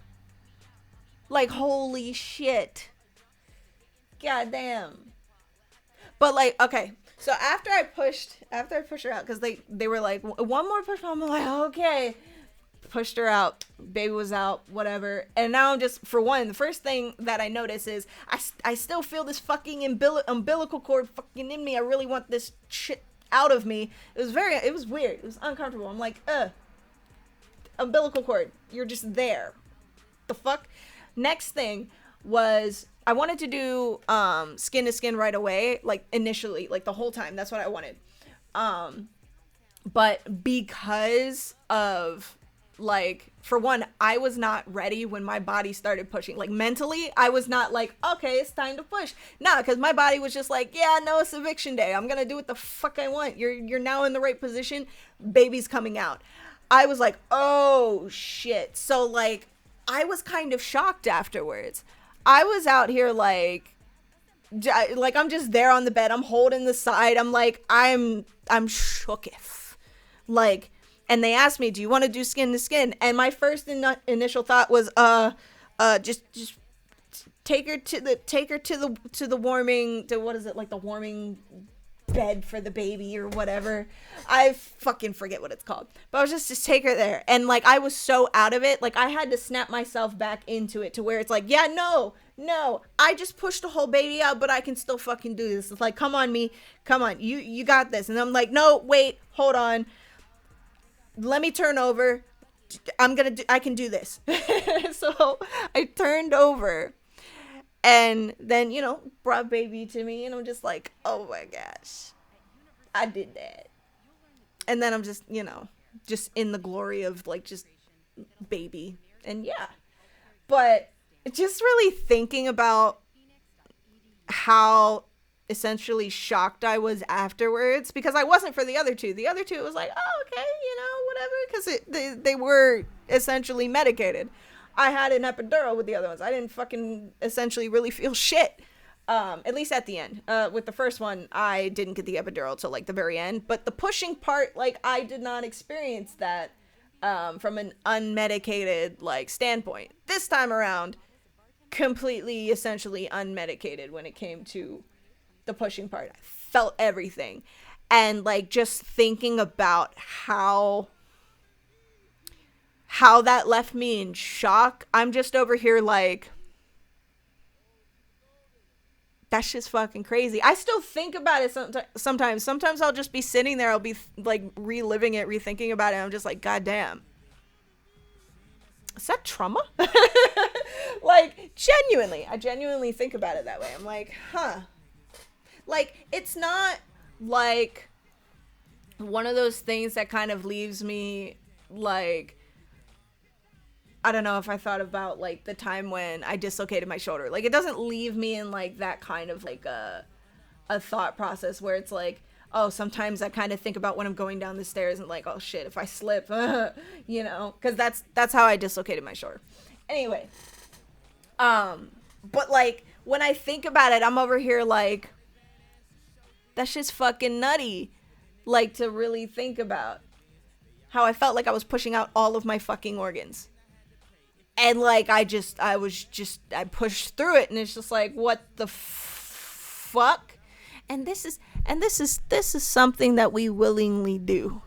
Like, holy shit. Goddamn. But like, okay, so after I pushed her out, because they were like, one more push, I'm like, okay, pushed her out, baby was out, whatever. And now I'm just, for one, the first thing that I notice is I still feel this fucking umbilical cord fucking in me. I really want this shit out of me. It was weird, it was uncomfortable. I'm like, umbilical cord, you're just there, the fuck. Next thing was, I wanted to do skin to skin right away, like initially, like the whole time. That's what I wanted. But because of, like, for one, I was not ready when my body started pushing. Like mentally, I was not like, okay, it's time to push. Nah, because my body was just like, yeah, no, it's eviction day. I'm gonna do what the fuck I want. You're now in the right position. Baby's coming out. I was like, oh shit. So like, I was kind of shocked afterwards. I was out here like I'm just there on the bed. I'm holding the side. I'm like, I'm shooketh. Like, and they asked me, do you want to do skin to skin? And my first initial thought was, just take her to the warming, to what is it, like the warming bed for the baby or whatever. I fucking forget what it's called, but I was just take her there. And like, I was so out of it, like I had to snap myself back into it to where it's like, yeah, no, I just pushed the whole baby out, but I can still fucking do this. It's like, come on, you got this. And I'm like, no, wait, hold on, let me turn over, I can do this. So I turned over and then, you know, brought baby to me, and I'm just like, oh my gosh, I did that. And then I'm just, you know, just in the glory of like just baby. And yeah, but just really thinking about how essentially shocked I was afterwards, because I wasn't for the other two. The other two, it was like, oh, okay, you know, whatever, because they were essentially medicated. I had an epidural with the other ones. I didn't fucking essentially really feel shit. At least at the end. With the first one, I didn't get the epidural till like the very end. But the pushing part, like, I did not experience that from an unmedicated like standpoint. This time around, completely essentially unmedicated when it came to the pushing part. I felt everything. And like, just thinking about how that left me in shock, I'm just over here like, that's just fucking crazy. I still think about it sometimes. Sometimes I'll just be sitting there, I'll be like reliving it, rethinking about it, and I'm just like, god damn, is that trauma? Like, I genuinely think about it that way. I'm like, huh. Like, it's not like one of those things that kind of leaves me like, I don't know if I thought about like the time when I dislocated my shoulder. Like, it doesn't leave me in like that kind of like a thought process where it's like, oh, sometimes I kind of think about when I'm going down the stairs and like, oh shit, if I slip, you know, because that's how I dislocated my shoulder. Anyway, but like, when I think about it, I'm over here like, that's just fucking nutty. Like, to really think about how I felt like I was pushing out all of my fucking organs. And like, I pushed through it, and it's just like, what the fuck? And this is something that we willingly do.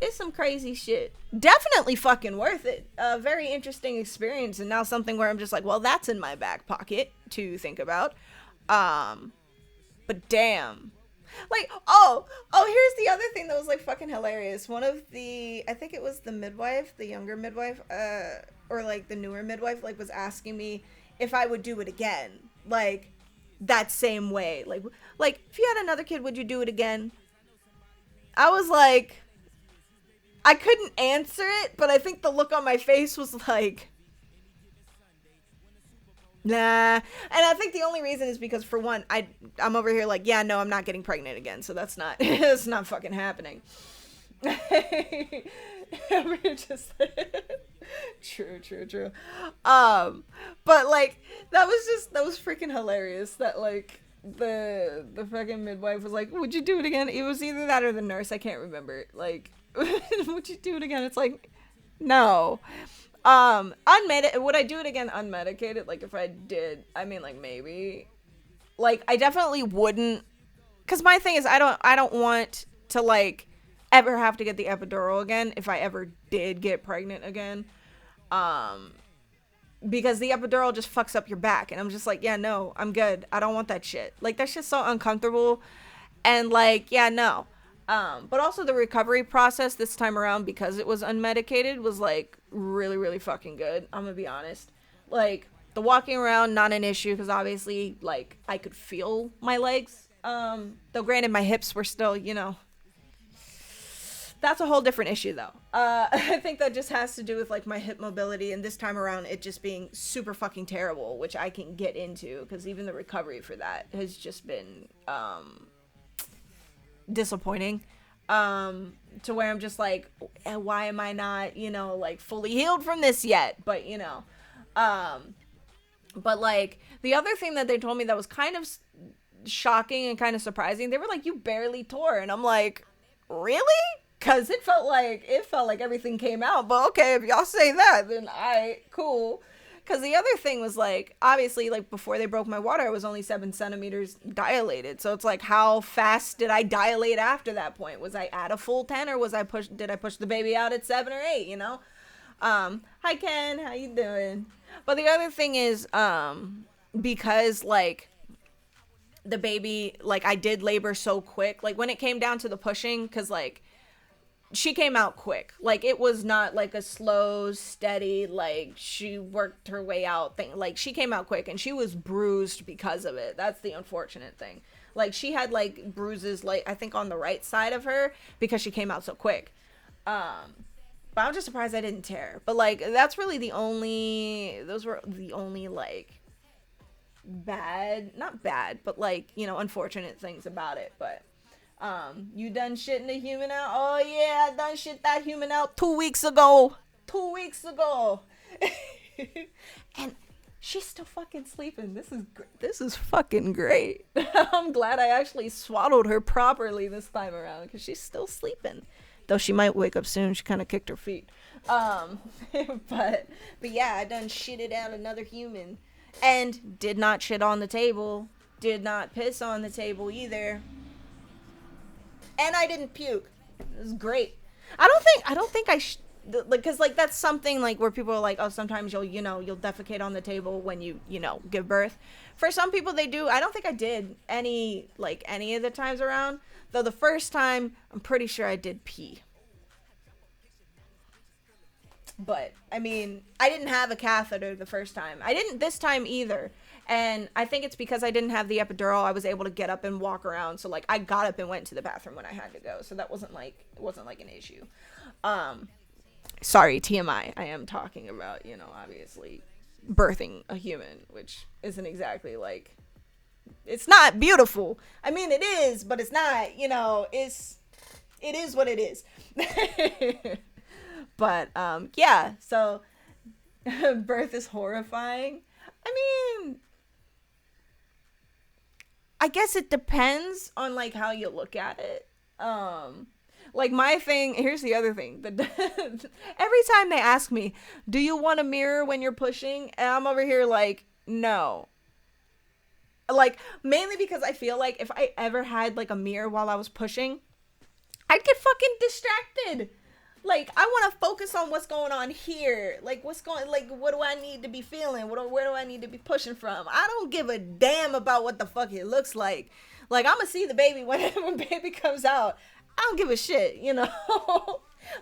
It's some crazy shit. Definitely fucking worth it. A very interesting experience, and now something where I'm just like, well, that's in my back pocket to think about. Um, but damn. Like, here's the other thing that was like fucking hilarious. One of the, I think it was the midwife, the younger midwife, or like the newer midwife, like was asking me if I would do it again. Like, that same way. Like if you had another kid, would you do it again? I was like, I couldn't answer it, but I think the look on my face was like, nah. And I think the only reason is because, for one, I'm over here like, yeah, no, I'm not getting pregnant again, so that's not it's not fucking happening. We're just true. But like that was freaking hilarious. That like the fucking midwife was like, would you do it again? It was either that or the nurse. I can't remember. Like, would you do it again? It's like, no. Would I do it again unmedicated? Like, if I did, I mean, like, maybe. Like, I definitely wouldn't, because my thing is, I don't want to, like, ever have to get the epidural again if I ever did get pregnant again. Because the epidural just fucks up your back, and I'm just like, yeah, no, I'm good. I don't want that shit. Like, that shit's so uncomfortable, and, like, yeah, no. But also the recovery process this time around, because it was unmedicated, was like really, really fucking good. I'm gonna be honest. Like, the walking around, not an issue, because obviously, like, I could feel my legs. Though granted, my hips were still, you know, that's a whole different issue though. I think that just has to do with like my hip mobility, and this time around it just being super fucking terrible, which I can get into, because even the recovery for that has just been, disappointing, to where I'm just like, why am I not, you know, like fully healed from this yet? But you know, but like the other thing that they told me that was kind of shocking and kind of surprising, they were like, you barely tore, and I'm like, really? Because it felt like everything came out. But okay, if y'all say that, then cool. Because the other thing was, like, obviously, like, before they broke my water, I was only 7 centimeters dilated. So it's like, how fast did I dilate after that point? Was I at a full 10, or did I push the baby out at 7 or 8, you know? Hi, Ken. How you doing? But the other thing is, because, like, the baby, like, I did labor so quick. Like, when it came down to the pushing, because, like, she came out quick. Like, it was not like a slow, steady, like, she worked her way out thing. Like, she came out quick, and she was bruised because of it. That's the unfortunate thing. Like, she had, like, bruises, like, I think on the right side of her, because she came out so quick. But I'm just surprised I didn't tear. But, like, those were the only, like, not bad, but, like, you know, unfortunate things about it. But you done shitting the human out? Oh yeah, I done shit that human out 2 weeks ago. 2 weeks ago. And she's still fucking sleeping. This is fucking great. I'm glad I actually swaddled her properly this time around, because she's still sleeping. Though she might wake up soon. She kind of kicked her feet. But yeah, I done shitted out another human. And did not shit on the table. Did not piss on the table either. And I didn't puke. It was great. I don't think because like that's something like where people are like, oh, sometimes you'll defecate on the table when you give birth. For some people they do. I don't think I did any of the times around. Though the first time, I'm pretty sure I did pee. But I mean, I didn't have a catheter the first time. I didn't this time either. And I think it's because I didn't have the epidural, I was able to get up and walk around. So, like, I got up and went to the bathroom when I had to go. So that wasn't like an issue. Sorry, TMI. I am talking about, obviously birthing a human, which isn't exactly like, it's not beautiful. I mean, it is, but it's not, it is what it is. But, yeah, so birth is horrifying. I mean, I guess it depends on, like, how you look at it. Like, my thing, here's the other thing. Every time they ask me, do you want a mirror when you're pushing? And I'm over here like, no. Like, mainly because I feel like if I ever had, like, a mirror while I was pushing, I'd get fucking distracted. Like, I want to focus on what's going on here. Like, what do I need to be feeling? Where do I need to be pushing from? I don't give a damn about what the fuck it looks like. Like, I'm gonna see the baby when baby comes out. I don't give a shit, you know?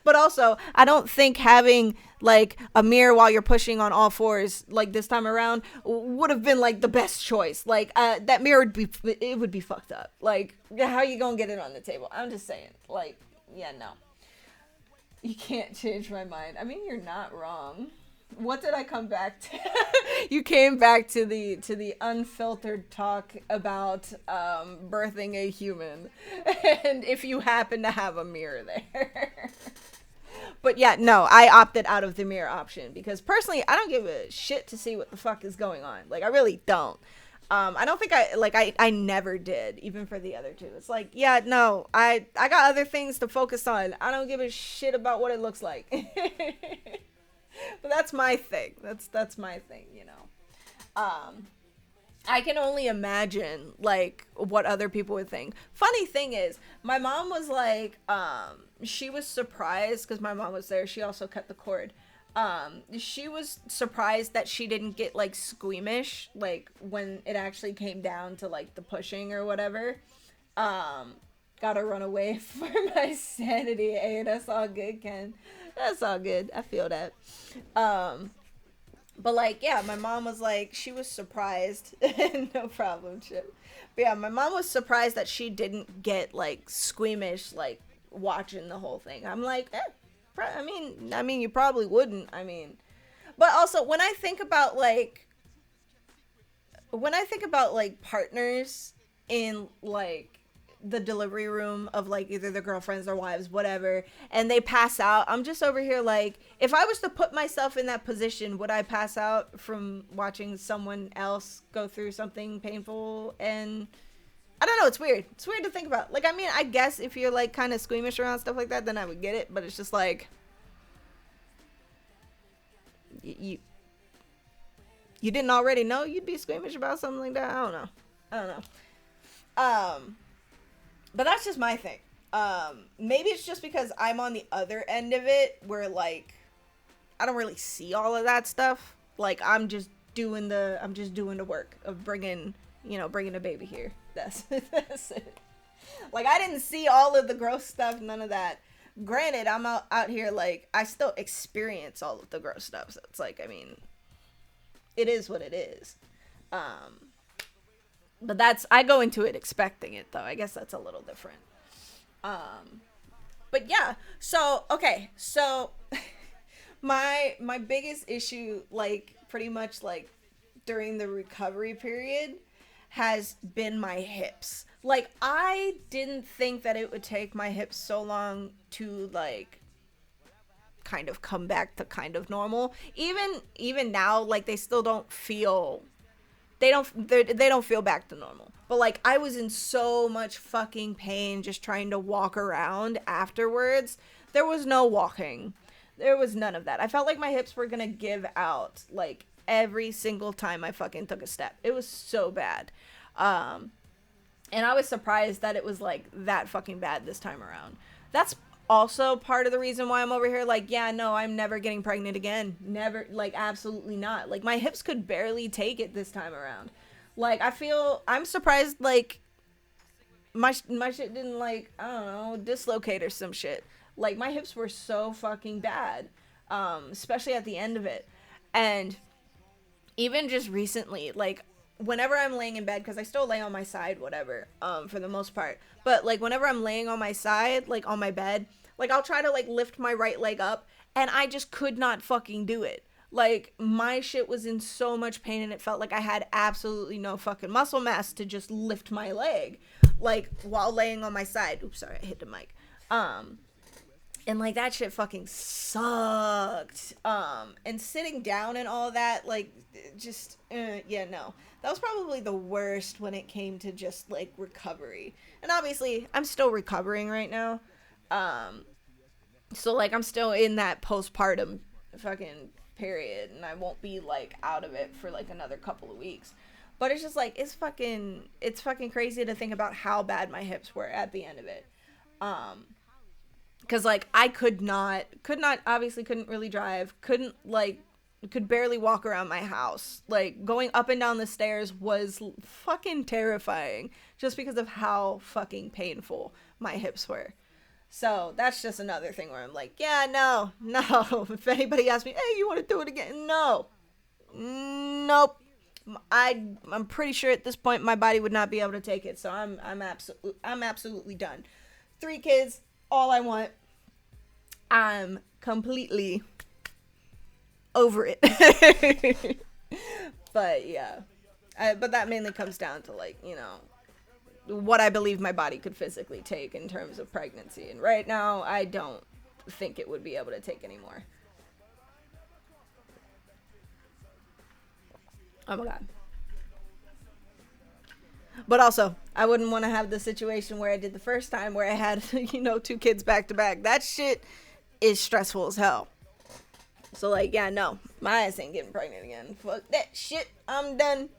But also, I don't think having like a mirror while you're pushing on all fours like this time around would have been like the best choice. Like that mirror would be fucked up. Like, how you gonna get it on the table? I'm just saying. Like, yeah, no. You can't change my mind. I mean, you're not wrong. What did I come back to? You came back to the unfiltered talk about birthing a human, and if you happen to have a mirror there. But yeah, no, I opted out of the mirror option because personally, I don't give a shit to see what the fuck is going on. Like, I really don't. I don't think I never did, even for the other two. It's like, yeah, no, I got other things to focus on. I don't give a shit about what it looks like. But that's my thing. That's my thing, you know. I can only imagine like what other people would think. Funny thing is, my mom was like, she was surprised because my mom was there. She also cut the cord. She was surprised that she didn't get like squeamish like when it actually came down to like the pushing or whatever. Gotta run away for my sanity. Hey, that's all good, Ken. That's all good. I feel that. But like, yeah, my mom was like, she was surprised. No problem, Chip. But yeah, my mom was surprised that she didn't get like squeamish like watching the whole thing. I'm like, I mean, you probably wouldn't. I mean, but also when I think about like partners in like the delivery room of like either their girlfriends or wives, whatever, and they pass out, I'm just over here like, if I was to put myself in that position, would I pass out from watching someone else go through something painful? And I don't know, it's weird to think about. Like, I mean, I guess if you're like kind of squeamish around stuff like that, then I would get it, but it's just like you didn't already know you'd be squeamish about something like that. I don't know. But that's just my thing. Maybe it's just because I'm on the other end of it where like I don't really see all of that stuff. Like, I'm just doing the work of bringing a baby here. That's it. Like, I didn't see all of the gross stuff, none of that. Granted, I'm out here like I still experience all of the gross stuff. So it's like, I mean, it is what it is. But I go into it expecting it, though. I guess that's a little different. But yeah, so, okay, so my biggest issue, like, pretty much, like, during the recovery period has been my hips. Like, I didn't think that it would take my hips so long to, like, kind of come back to kind of normal. Even now, like, they still don't feel... They don't feel back to normal. But like, I was in so much fucking pain just trying to walk around afterwards. There was no walking. There was none of that. I felt like my hips were gonna give out like every single time I fucking took a step. It was so bad. And I was surprised that it was like that fucking bad this time around. That's also part of the reason why I'm over here like, yeah, no, I'm never getting pregnant again. Never, like, absolutely not. Like, my hips could barely take it this time around. Like, I'm surprised, like, my shit didn't, like, I don't know, dislocate or some shit. Like, my hips were so fucking bad, especially at the end of it. And even just recently, like, whenever I'm laying in bed, because I still lay on my side, whatever, for the most part, but like whenever I'm laying on my side, like on my bed, like I'll try to like lift my right leg up and I just could not fucking do it. Like, my shit was in so much pain and it felt like I had absolutely no fucking muscle mass to just lift my leg, like while laying on my side. Oops, sorry, I hit the mic. And like that shit fucking sucked. And sitting down and all that, like, just, yeah, no. That was probably the worst when it came to just like recovery. And obviously, I'm still recovering right now. So like I'm still in that postpartum fucking period, and I won't be like out of it for like another couple of weeks. But it's just like it's fucking crazy to think about how bad my hips were at the end of it. Because like I could not obviously couldn't really drive, could barely walk around my house. Like going up and down the stairs was fucking terrifying just because of how fucking painful my hips were. So that's just another thing where I'm like, yeah, no. If anybody asks me, hey, you want to do it again? No, nope. I'm pretty sure at this point my body would not be able to take it. So I'm absolutely done. 3 kids, all I want. I'm completely over it. But yeah, but that mainly comes down to like, what I believe my body could physically take in terms of pregnancy. And right now, I don't think it would be able to take anymore. Oh my God. But also, I wouldn't want to have the situation where I did the first time where I had, 2 kids back to back. That shit is stressful as hell. So like, yeah, no, my ass ain't getting pregnant again. Fuck that shit. I'm done.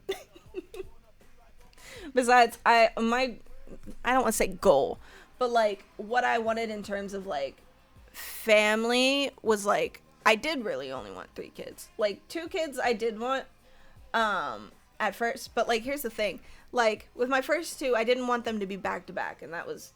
Besides, I don't want to say goal, but like what I wanted in terms of like family was like, I did really only want 3 kids. Like 2 kids I did want at first, but like here's the thing. Like with my first 2, I didn't want them to be back to back, and that was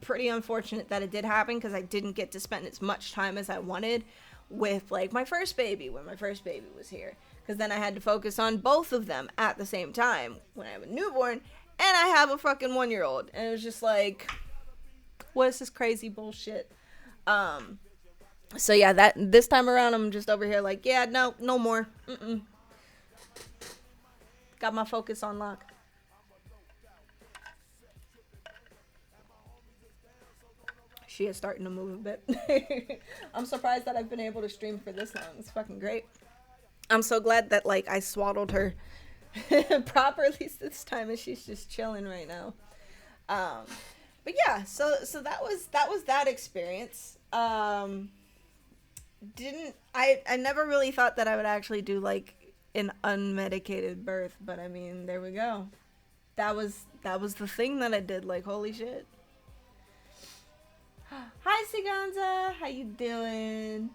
pretty unfortunate that it did happen because I didn't get to spend as much time as I wanted with like my first baby when my first baby was here, because then I had to focus on both of them at the same time when I have a newborn and I have a fucking 1-year-old, and it was just like, what is this crazy bullshit? So yeah, that this time around I'm just over here like, yeah, no more. Got my focus on lock. She is starting to move a bit. I'm surprised that I've been able to stream for this long. It's fucking great. I'm so glad that like I swaddled her properly this time, and she's just chilling right now. But yeah, so that was that experience. Didn't I never really thought that I would actually do like an unmedicated birth, but I mean, there we go. That was the thing that I did. Like, holy shit. Hi, Siganza. How you doing?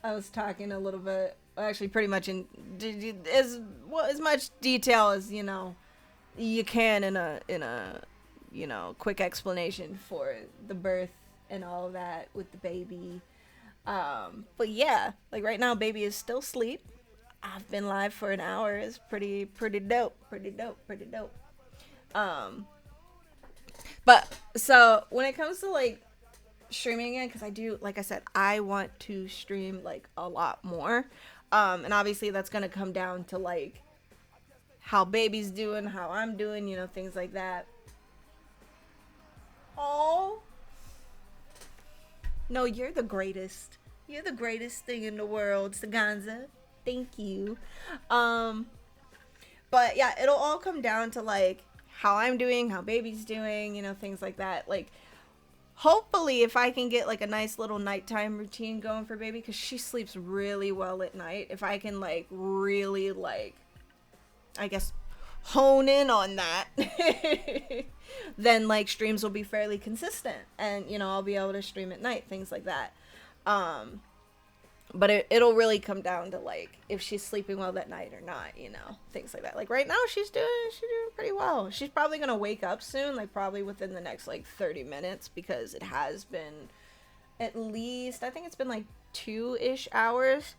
I was talking a little bit, actually pretty much in as much detail as, you can in a quick explanation for the birth and all of that with the baby. But yeah, like right now, baby is still asleep. I've been live for an hour. It's pretty dope. Pretty dope. But so when it comes to like streaming again, because I do, like I said, I want to stream like a lot more. And obviously that's gonna come down to like how baby's doing, how I'm doing, things like that. Oh no, you're the greatest. You're the greatest thing in the world, Saganza. Thank you. But yeah, it'll all come down to like how I'm doing, how baby's doing, things like that. Like, hopefully if I can get like a nice little nighttime routine going for baby, because she sleeps really well at night. If I can like really like, I guess, hone in on that, then like streams will be fairly consistent, and I'll be able to stream at night, things like that. But it'll really come down to like if she's sleeping well that night or not, things like that. Like right now she's doing pretty well. She's probably gonna wake up soon, like probably within the next like 30 minutes, because it has been at least, I think it's been like 2-ish hours.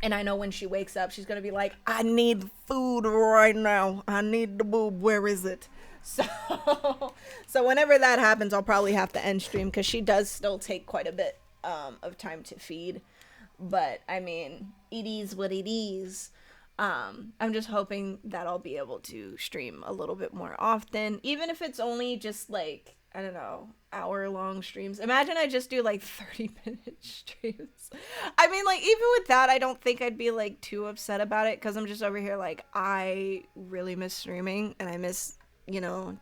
And I know when she wakes up, she's gonna be like, I need food right now. I need the boob. Where is it? So whenever that happens, I'll probably have to end stream, because she does still take quite a bit of time to feed. But I mean, it is what it is. I'm just hoping that I'll be able to stream a little bit more often, even if it's only just like, I don't know, hour-long streams. Imagine I just do like 30-minute streams. I mean, like, even with that, I don't think I'd be like too upset about it, because I'm just over here like, I really miss streaming, and I miss,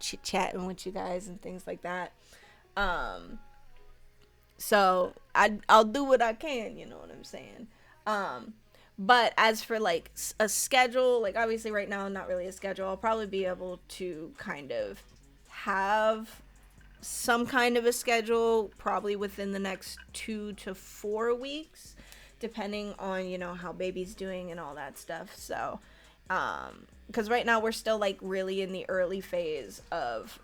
chit-chatting with you guys and things like that. So I'll do what I can, you know what I'm saying? But as for like a schedule, like obviously right now, not really a schedule. I'll probably be able to kind of have some kind of a schedule probably within the next 2 to 4 weeks, depending on, you know, how baby's doing and all that stuff. So, because right now we're still like really in the early phase of,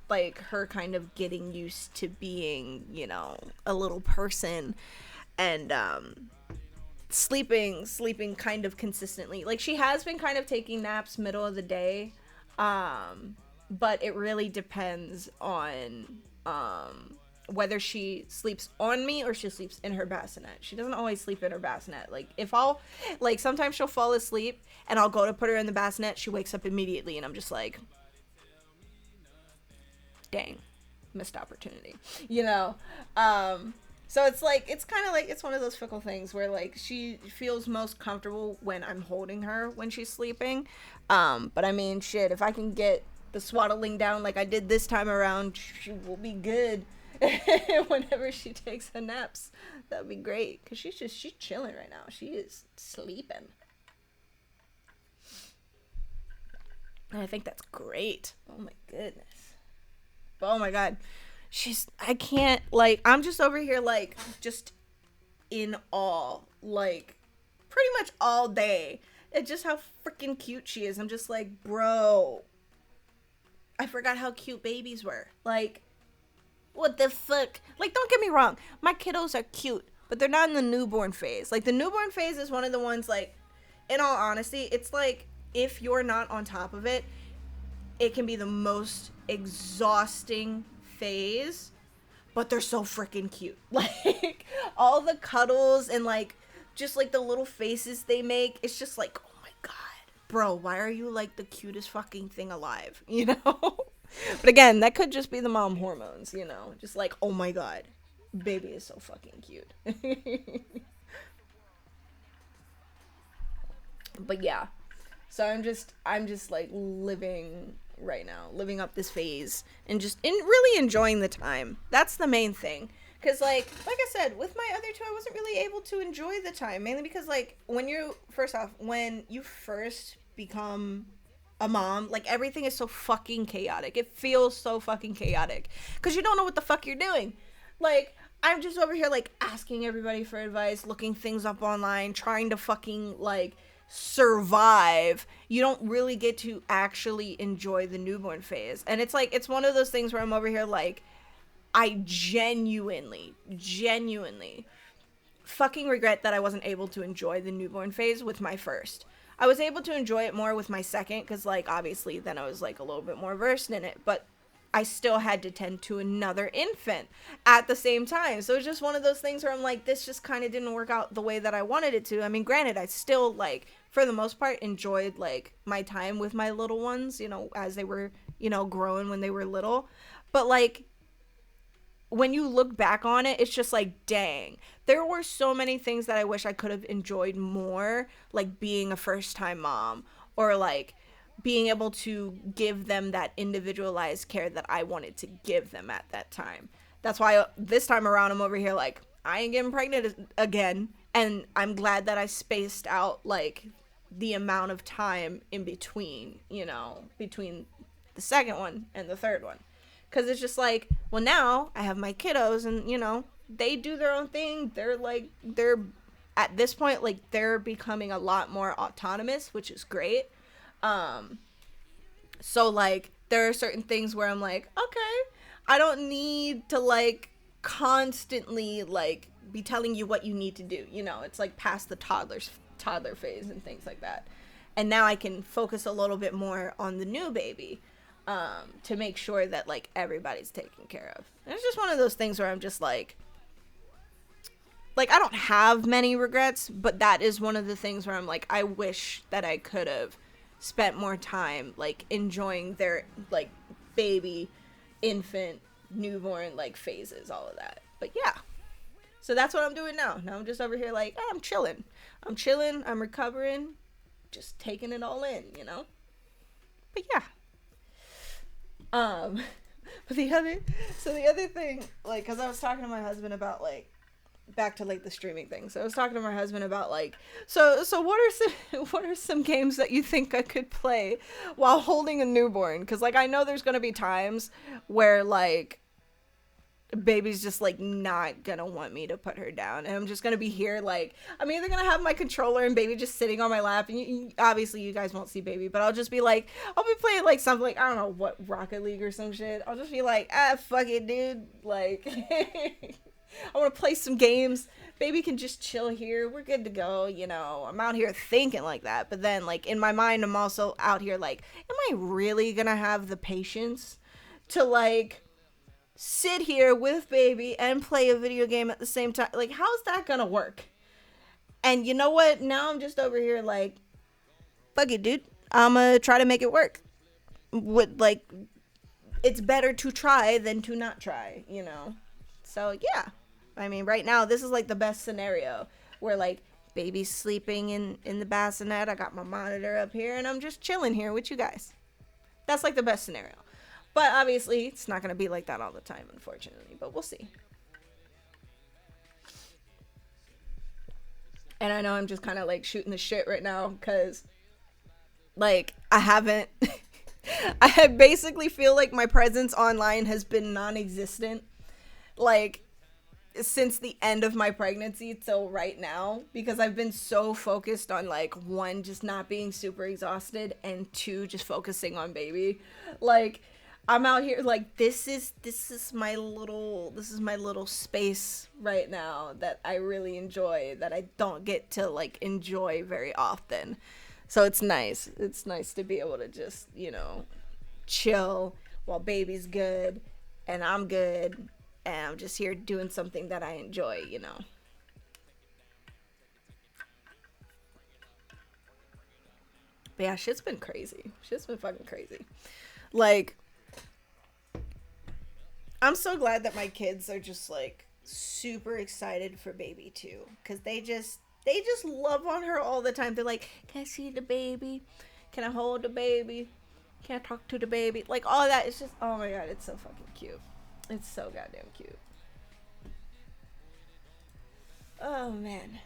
like her kind of getting used to being, you know, a little person, and, sleeping kind of consistently. Like, she has been kind of taking naps middle of the day, but it really depends on whether she sleeps on me or she sleeps in her bassinet. She doesn't always sleep in her bassinet. Like, if I'll, like, sometimes she'll fall asleep and I'll go to put her in the bassinet, she wakes up immediately, and I'm just like, dang, missed opportunity, you know. So it's like, it's kind of like, it's one of those fickle things where, like, she feels most comfortable when I'm holding her when she's sleeping. But I mean, shit, if I can get the swaddling down like I did this time around, she will be good whenever she takes her naps. That would be great, because she's chilling right now. She is sleeping. And I think that's great. Oh my goodness. Oh my god. I can't, like, I'm just over here, like, just in awe, like, pretty much all day. It's just how freaking cute she is. I'm just like, bro, I forgot how cute babies were. Like, what the fuck? Like, don't get me wrong, my kiddos are cute, but they're not in the newborn phase. Like, the newborn phase is one of the ones, like, in all honesty, it's like, if you're not on top of it, it can be the most exhausting phase, but they're so freaking cute. Like, all the cuddles and, like, just, like, the little faces they make, it's just like, oh my god, bro, why are you, like, the cutest fucking thing alive, you know? But again, that could just be the mom hormones, you know? Just like, oh my god, baby is so fucking cute. But yeah, so I'm just like living right now, living up this phase, and just really enjoying the time. That's the main thing. Because, like I said, with my other two, I wasn't really able to enjoy the time, mainly because, like, when you first become a mom, like, everything is so fucking chaotic. It feels so fucking chaotic because you don't know what the fuck you're doing. Like, I'm just over here, like, asking everybody for advice, looking things up online, trying to fucking, like, survive. You don't really get to actually enjoy the newborn phase. And it's like, it's one of those things where I'm over here, like, I genuinely fucking regret that I wasn't able to enjoy the newborn phase with my first. I was able to enjoy it more with my second, because, like, obviously then I was, like, a little bit more versed in it, but I still had to tend to another infant at the same time. So it's just one of those things where I'm like, this just kind of didn't work out the way that I wanted it to. I mean, granted, I still, like, for the most part, enjoyed, like, my time with my little ones, you know, as they were, you know, growing when they were little. But, like, when you look back on it, it's just like, dang, there were so many things that I wish I could have enjoyed more, like being a first-time mom, or, like, being able to give them that individualized care that I wanted to give them at that time. That's why this time around, I'm over here like, I ain't getting pregnant again, and I'm glad that I spaced out, like, the amount of time in between, you know, between the second one and the third one. Because it's just like, well, now I have my kiddos, and, you know, they do their own thing. They're, like, at this point, like, they're becoming a lot more autonomous, which is great. So, like, there are certain things where I'm like, okay, I don't need to, like, constantly, like, be telling you what you need to do. You know, it's, like, past the toddler phase and things like that. And now I can focus a little bit more on the new baby. To make sure that, like, everybody's taken care of. And it's just one of those things where I'm just like, I don't have many regrets, but that is one of the things where I'm like, I wish that I could have spent more time, like, enjoying their, like, baby, infant, newborn, like, phases, all of that. But yeah. So that's what I'm doing now. Now I'm just over here like, oh, I'm chilling, I'm recovering, just taking it all in, you know? But yeah. But the other thing, like, because I was talking to my husband about, like, back to like the streaming thing. So I was talking to my husband about like, so what are some what are some games that you think I could play while holding a newborn? Because like I know there's gonna be times where like baby's just like not gonna want me to put her down, and I'm just gonna be here like I'm either gonna have my controller and baby just sitting on my lap, and obviously you guys won't see baby, but I'll just be like, I'll be playing like something like I don't know what, Rocket League or some shit. I'll just be like, fuck it, dude, like I want to play some games. Baby can just chill here. We're good to go. You know, I'm out here thinking like that. But then, like, in my mind, I'm also out here like, am I really going to have the patience to, like, sit here with baby and play a video game at the same time? Like, how's that going to work? And you know what? Now I'm just over here like, fuck it, dude. I'm going to try to make it work. Like, it's better to try than to not try, you know? So, yeah. I mean, right now, this is, like, the best scenario where, like, baby's sleeping in the bassinet. I got my monitor up here, and I'm just chilling here with you guys. That's, like, the best scenario. But, obviously, it's not going to be like that all the time, unfortunately. But we'll see. And I know I'm just kind of, like, shooting the shit right now because, like, I haven't... I basically feel like my presence online has been non-existent. Like, since the end of my pregnancy till right now, because I've been so focused on like one, just not being super exhausted, and two, just focusing on baby. Like I'm out here like this is my little space right now that I really enjoy, that I don't get to like enjoy very often. So it's nice to be able to just, you know, chill while baby's good and I'm good. And I'm just here doing something that I enjoy, you know. But yeah, shit's been crazy. Shit's been fucking crazy. Like, I'm so glad that my kids are just, like, super excited for baby, too. Because they just love on her all the time. They're like, can I see the baby? Can I hold the baby? Can I talk to the baby? Like, all that. It's just, oh my god, it's so fucking cute. It's so goddamn cute. Oh, man.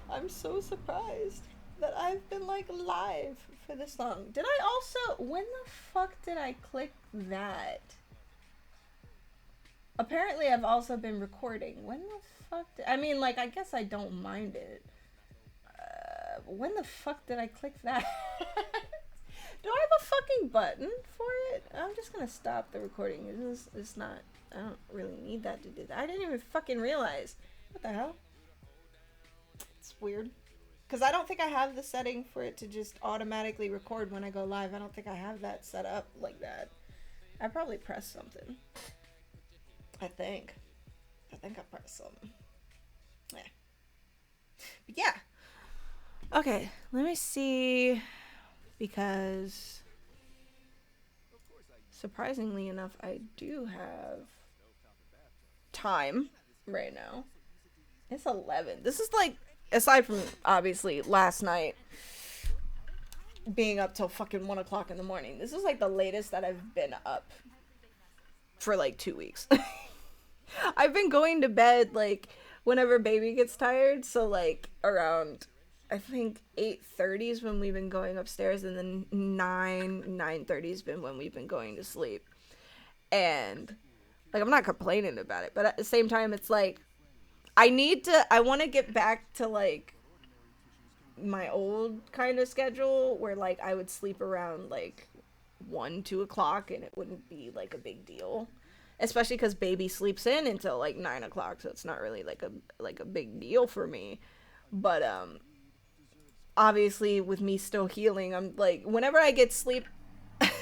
I'm so surprised that I've been, like, live for this long. Did I also... When the fuck did I click that? Apparently, I've also been recording. When the fuck did... I mean, like, I guess I don't mind it. When the fuck did I click that? Do I have a fucking button for it? I'm just gonna stop the recording. It's not... I don't really need that to do that. I didn't even fucking realize. What the hell? It's weird. Because I don't think I have the setting for it to just automatically record when I go live. I don't think I have that set up like that. I probably pressed something. I think I pressed something. Yeah. But yeah. Okay, let me see... Because, surprisingly enough, I do have time right now. It's 11. This is like, aside from, obviously, last night being up till fucking 1 o'clock in the morning, this is like the latest that I've been up for like 2 weeks. I've been going to bed, like, whenever baby gets tired, so, like, around... I think 8:30 is when we've been going upstairs, and then 9:30 has been when we've been going to sleep. And, like, I'm not complaining about it, but at the same time, it's like, I want to get back to, like, my old kind of schedule, where, like, I would sleep around, like, 1, 2 o'clock, and it wouldn't be, like, a big deal. Especially because baby sleeps in until, like, 9 o'clock, so it's not really, like a big deal for me. But, obviously, with me still healing, I'm like, whenever I get sleep,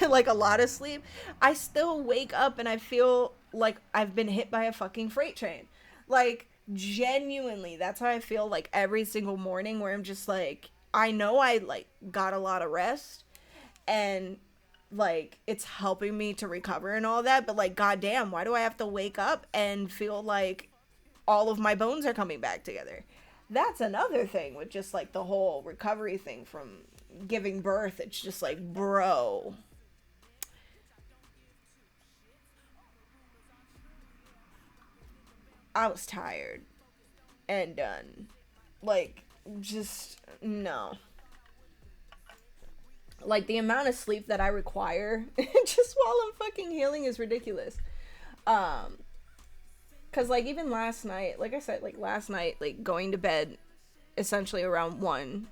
like a lot of sleep, I still wake up and I feel like I've been hit by a fucking freight train. Like, genuinely, that's how I feel like every single morning, where I'm just like, I know I like got a lot of rest and like it's helping me to recover and all that, but like, goddamn, why do I have to wake up and feel like all of my bones are coming back together? That's another thing with just, like, the whole recovery thing from giving birth. It's just like, bro. I was tired and done. Like, just, no. Like, the amount of sleep that I require just while I'm fucking healing is ridiculous. Cause, like, even last night, like I said, like, last night, like, going to bed essentially around 1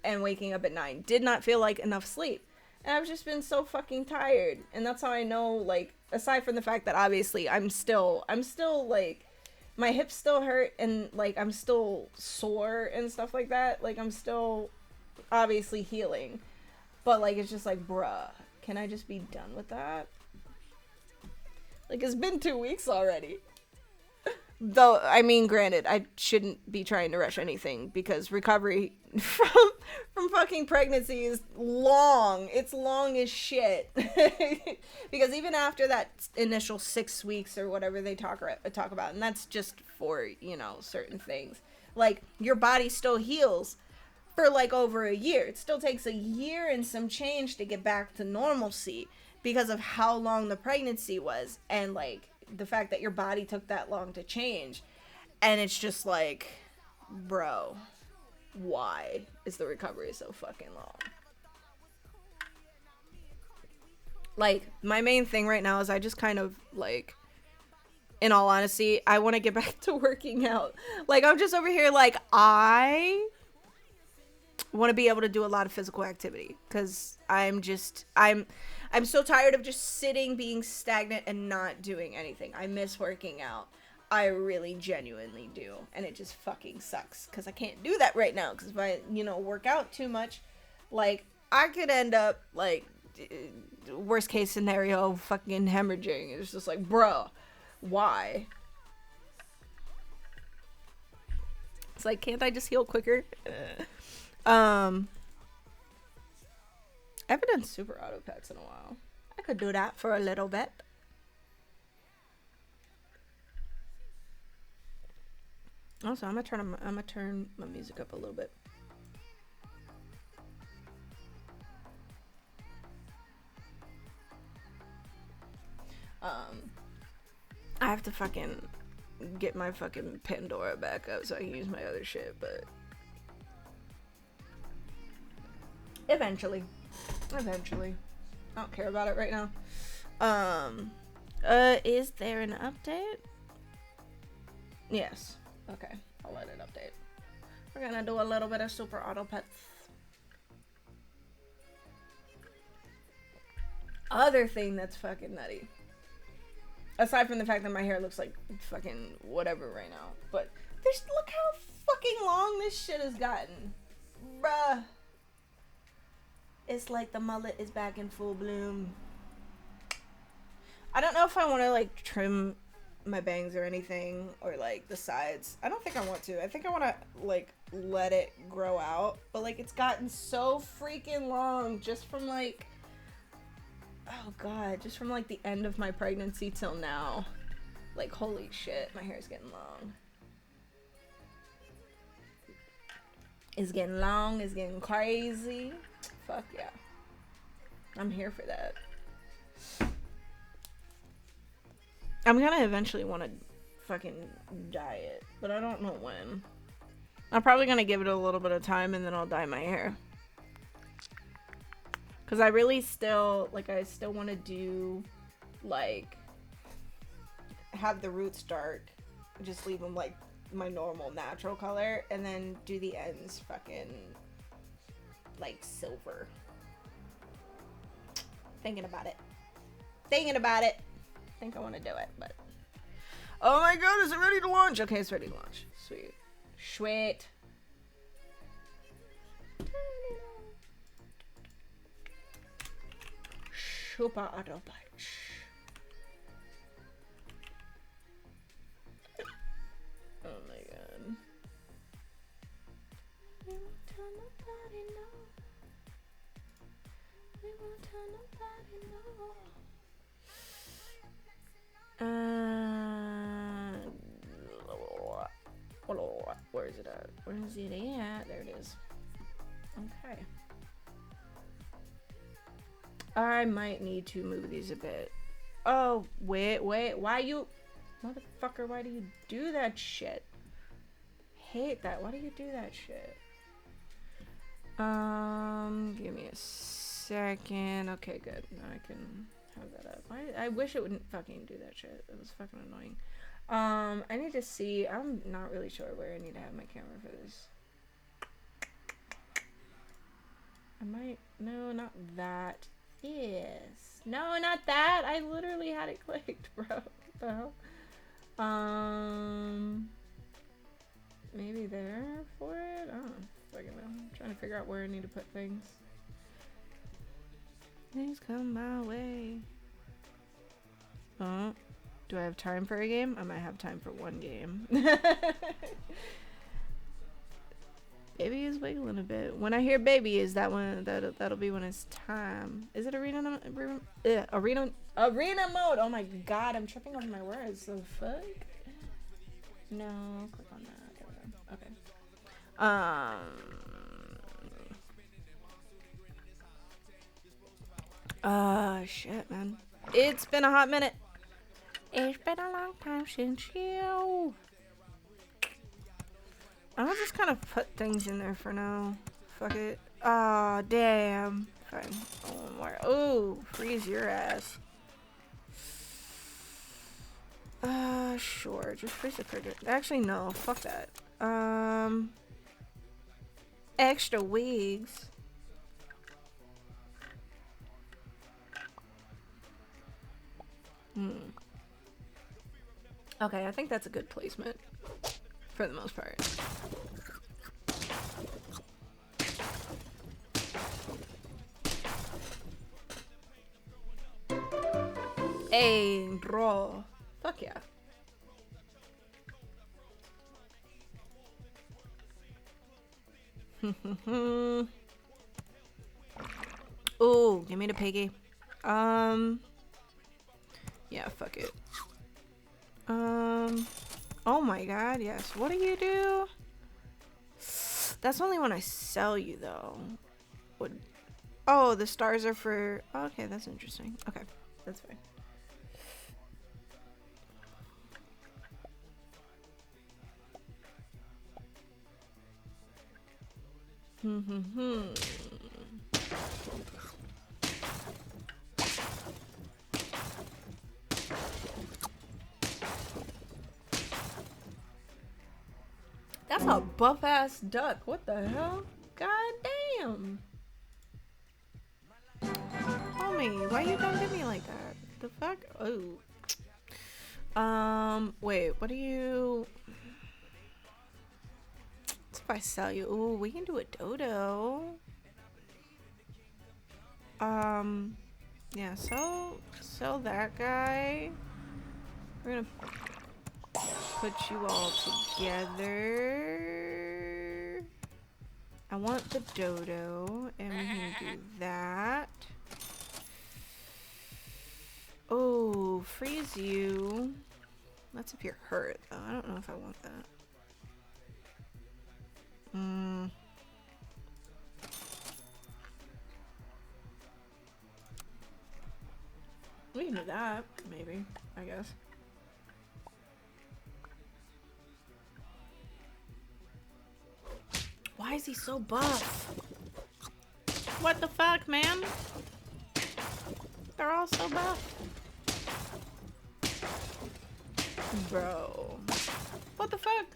and waking up at 9 did not feel like enough sleep. And I've just been so fucking tired. And that's how I know, like, aside from the fact that obviously I'm still, like, my hips still hurt and, like, I'm still sore and stuff like that. Like, I'm still obviously healing. But, like, it's just like, bruh, can I just be done with that? Like, it's been 2 weeks already. Though, I mean, granted, I shouldn't be trying to rush anything because recovery from fucking pregnancy is long. It's long as shit. Because even after that initial 6 weeks or whatever they talk about, and that's just for, you know, certain things. Like, your body still heals for, like, over a year. It still takes a year and some change to get back to normalcy because of how long the pregnancy was. And, like, the fact that your body took that long to change. And it's just like, bro, why is the recovery so fucking long? Like, my main thing right now is I just kind of, like, in all honesty, I want to get back to working out. Like, I'm just over here like, I want to be able to do a lot of physical activity because I'm so tired of just sitting, being stagnant, and not doing anything. I miss working out. I really genuinely do. And it just fucking sucks because I can't do that right now because if I, you know, work out too much, like, I could end up, like, worst case scenario, fucking hemorrhaging. It's just like, bro, why? It's like, can't I just heal quicker? I haven't done super auto pets in a while. I could do that for a little bit. Also, I'm gonna turn my music up a little bit. I have to fucking get my fucking Pandora back up so I can use my other shit, but eventually. I don't care about it right now. Is there an update? Yes. Okay, I'll let it update. We're gonna do a little bit of super auto pets. Other thing that's fucking nutty. Aside from the fact that my hair looks like fucking whatever right now. But look how fucking long this shit has gotten. Bruh. It's like the mullet is back in full bloom. I don't know if I want to, like, trim my bangs or anything. Or, like, the sides. I don't think I want to. I think I want to, like, let it grow out. But, like, it's gotten so freaking long just from, like, oh god, just from, like, the end of my pregnancy till now. Like, holy shit, my hair's getting long. It's getting long, it's getting crazy. Fuck yeah. I'm here for that. I'm gonna eventually want to fucking dye it, but I don't know when. I'm probably gonna give it a little bit of time and then I'll dye my hair. Because I really still, like, I still want to do, like, have the roots dark. Just leave them, like, my normal natural color. And then do the ends fucking, like, silver. Thinking about it. I think I want to do it, but. Oh my god, is it ready to launch? Okay, it's ready to launch. Sweet. Sweet. Super auto punch. Oh my god. We won't tell nobody no. We won't tell nobody no. Where is it at? Where is it at? There it is. Okay. I might need to move these a bit. Oh, wait. Why you... Motherfucker, why do you do that shit? Hate that. Why do you do that shit? Give me a second. Okay, good. Now I can have that up. I wish it wouldn't fucking do that shit. It was fucking annoying. I need to see. I'm not really sure where I need to have my camera for this. I might. No, not that. Yes. No, not that. I literally had it clicked, bro. What the hell? Maybe there for it? I don't fucking know. I'm trying to figure out where I need to put things. Things come my way. Do I have time for a game? I might have time for one game. Baby is wiggling a bit. When I hear baby, is that when that'll be when it's time? Is it arena mode? Oh my god, I'm tripping over my words. The fuck? No, click on that. Okay. Shit, man. It's been a hot minute. It's been a long time since you. I'll just kind of put things in there for now. Fuck it. Aw, damn. Fine. One more. Oh, freeze your ass. Sure. Just freeze the cricket. Actually, no. Fuck that. Extra wigs. Okay, I think that's a good placement. For the most part. Hey, bro. Fuck yeah. Ooh, give me the piggy. Yeah, fuck it. Oh my god, yes. What do you do? That's only when I sell you, though. Oh, the stars are for... Oh, okay, that's interesting. Okay, that's fine. That's a buff ass duck. What the hell? God damn. Homie, why you don't do me like that? The fuck? Oh. Wait, what do you... What's if I sell you? Ooh, we can do a dodo. Yeah, sell that guy. We're gonna put you all together. I want the dodo, and we can do that. Oh, freeze you. That's if you're hurt, though. I don't know if I want that. We can do that, maybe, I guess. Why is he so buff? What the fuck, man? They're all so buff. Bro. What the fuck?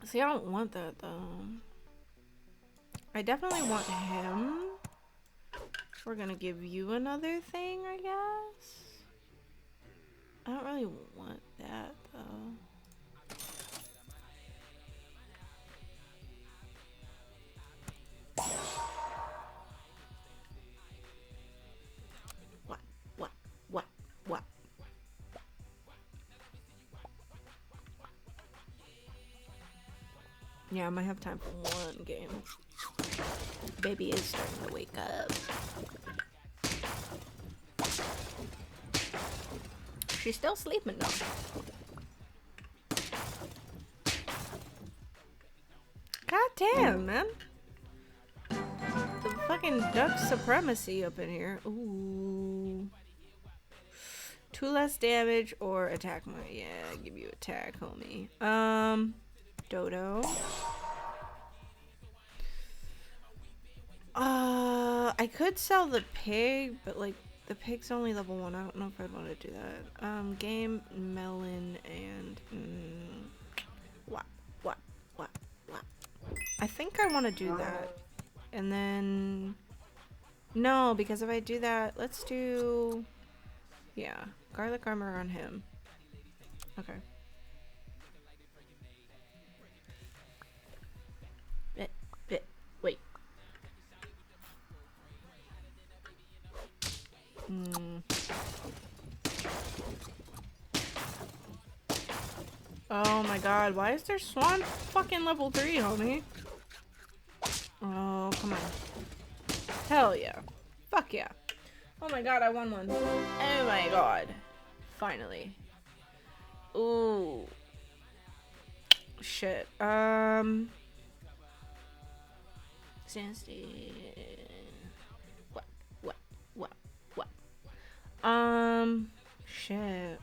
See, I don't want that, though. I definitely want him. We're gonna give you another thing, I guess. I don't really want that, though. What? Yeah, I might have time for one game. Baby is starting to wake up. She's still sleeping though. God damn, man. The fucking duck supremacy up in here. Ooh. 2 less damage or attack more. Yeah, give you attack, homie. Dodo. I could sell the pig, but like the pig's only level 1. I don't know if I'd want to do that. Game, melon, and what? I think I want to do that. And then no, because if I do that, let's do garlic armor on him. Okay. Wait. Oh my god, why is there Swan fucking level 3, homie? Oh, come on. Hell yeah. Fuck yeah. Oh my god, I won one. Oh my god. Finally. Ooh. Shit. Stand still. What? Shit.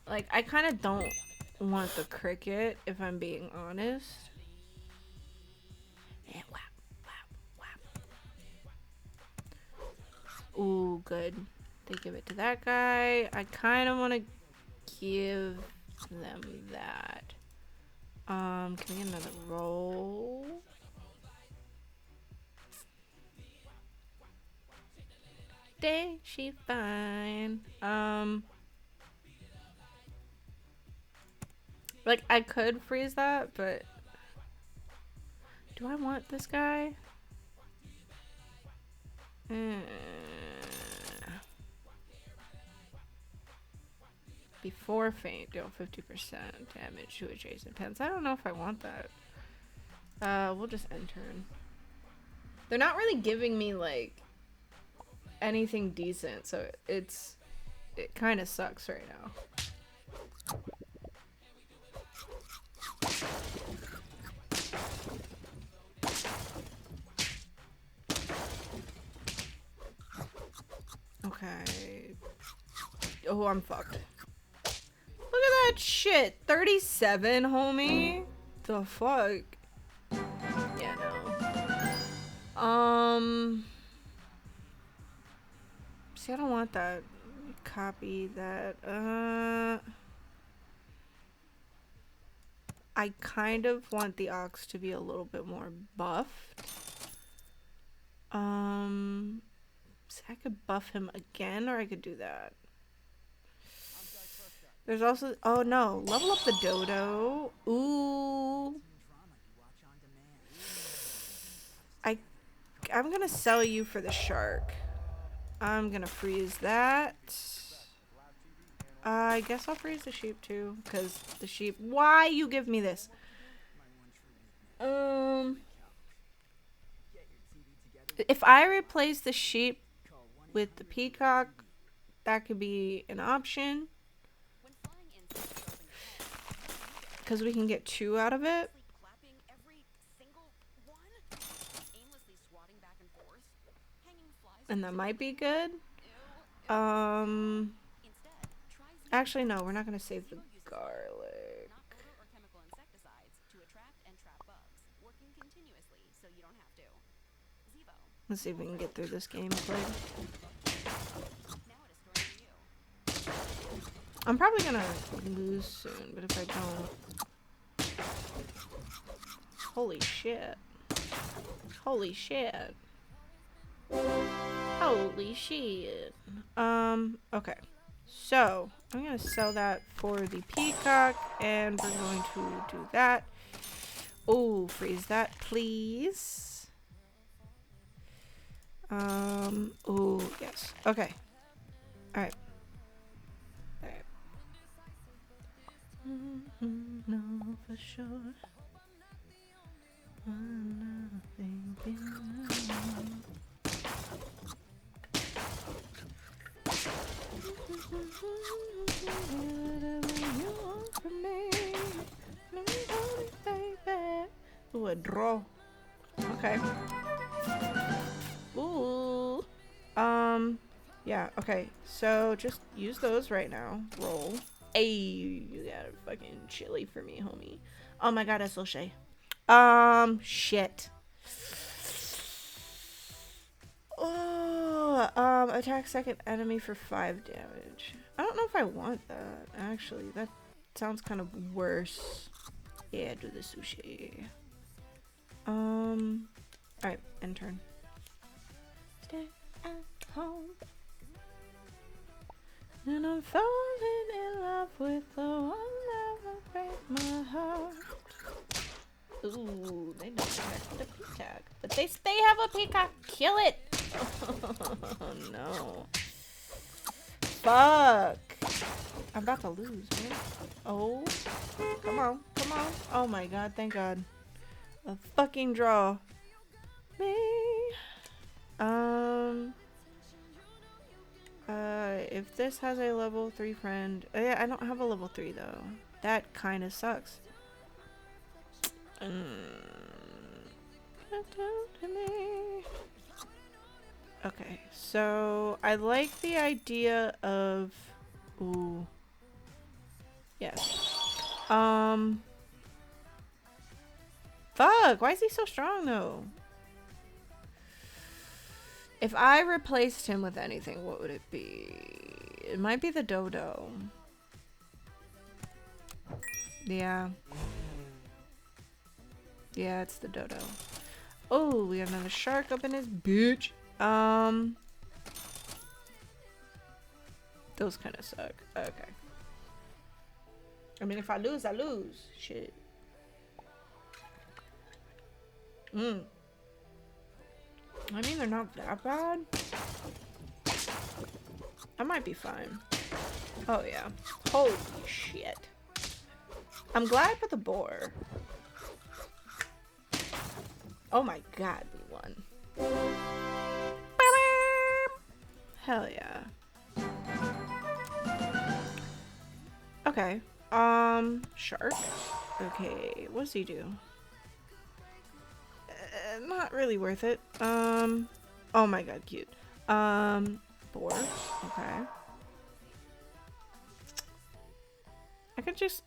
Like, I kind of don't want the cricket, if I'm being honest. And whap. Ooh, good. They give it to that guy. I kind of want to give them that. Can we get another roll? Day, she fine. Like, I could freeze that, but do I want this guy? Before faint, deal 50% damage to adjacent pens. I don't know if I want that. We'll just end turn. They're not really giving me, like, anything decent, so it kind of sucks right now. Okay. Oh, I'm fucked. Look at that shit. 37, homie. The fuck? Yeah, no. See, I don't want that. Copy that. I kind of want the ox to be a little bit more buffed. So I could buff him again, or I could do that. There's also, oh no, level up the dodo. Ooh. I'm gonna sell you for the shark. I'm gonna freeze that. I guess I'll freeze the sheep too, because the sheep, why you give me this? If I replace the sheep with the peacock, that could be an option. Because we can get 2 out of it. And that might be good. Actually, no, we're not going to save the garlic. Let's see if we can get through this gameplay. I'm probably going to lose soon, but if I don't... Holy shit. Holy shit. Holy shit. Okay. So, I'm going to sell that for the peacock, and we're going to do that. Oh, freeze that, please. Oh, yes. Okay. Alright. Alright. No, for sure. Ooh, a draw. Okay. Ooh. Yeah, okay. So just use those right now. Roll. Hey, you got a fucking chili for me, homie. Oh my god, that's so shay. Shit. Oh, attack second enemy for 5 damage. I don't know if I want that, actually. That sounds kind of worse. Yeah, do the sushi. Alright, end turn. Stay at home. And I'm falling in love with the one that will break my heart. Ooh, they don't have the peacock. But they have a peacock. Kill it! Oh no. Fuck. I'm about to lose, man. Oh. Come on. Come on. Oh my god, thank god. A fucking draw. Me. If this has a level 3 friend... yeah, I don't have a level 3 though. That kind of sucks. Okay, so I like the idea of... Ooh. Yes. Fuck, why is he so strong though? If I replaced him with anything, what would it be? It might be the dodo. Yeah. Yeah, it's the dodo. Oh, we got another shark up in his bitch. Those kind of suck. Okay. I mean, if I lose, I lose. Shit. I mean, they're not that bad. I might be fine. Oh, yeah. Holy shit. I'm glad for the boar. Oh my god, we won. Hell yeah. Okay. Shark. Okay, what does he do? Not really worth it. Oh my god, cute. Boar. Okay.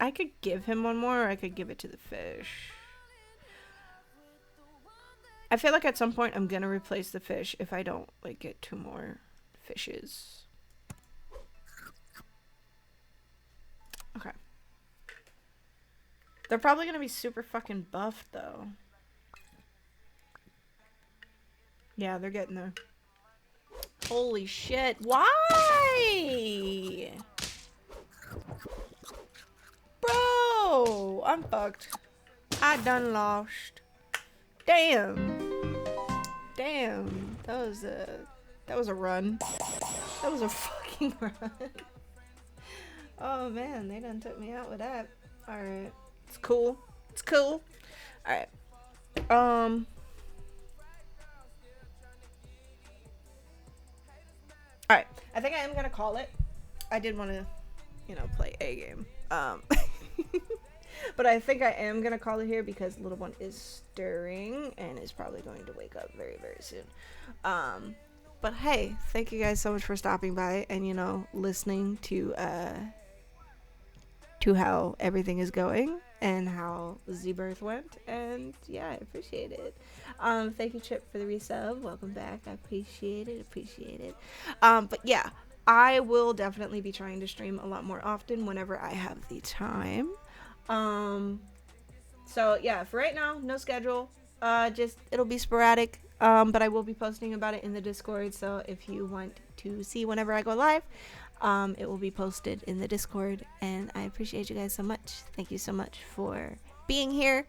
I could give him one more, or I could give it to the fish. I feel like at some point I'm gonna replace the fish if I don't, like, get 2 more fishes. Okay. They're probably gonna be super fucking buffed, though. Yeah, they're getting there. Holy shit. Why? Bro, I'm fucked. I done lost. Damn. Damn. That was a run. That was a fucking run. Oh man, they done took me out with that. Alright. It's cool. It's cool. Alright. Alright. I think I am gonna call it. I did want to, you know, play a game. But I think I am gonna call it here because little one is stirring and is probably going to wake up very, very soon. But hey, thank you guys so much for stopping by and, you know, listening to how everything is going and how Z-Birth went. And yeah, I appreciate it. Thank you, Chip, for the resub. Welcome back. I appreciate it. But yeah, I will definitely be trying to stream a lot more often whenever I have the time. So yeah, for right now, no schedule. Just it'll be sporadic. But I will be posting about it in the Discord. So if you want to see whenever I go live, it will be posted in the Discord. And I appreciate you guys so much. Thank you so much for being here.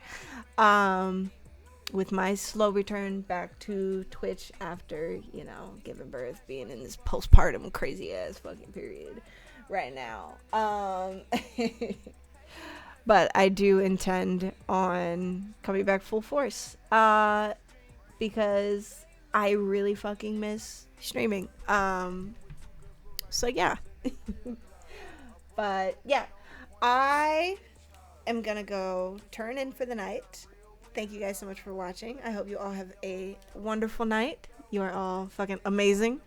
With my slow return back to Twitch after, you know, giving birth, being in this postpartum crazy ass fucking period right now. But I do intend on coming back full force. Because I really fucking miss streaming. So yeah. But yeah, I am gonna go turn in for the night. Thank you guys so much for watching. I hope you all have a wonderful night. You are all fucking amazing.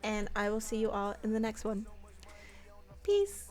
And I will see you all in the next one. Peace.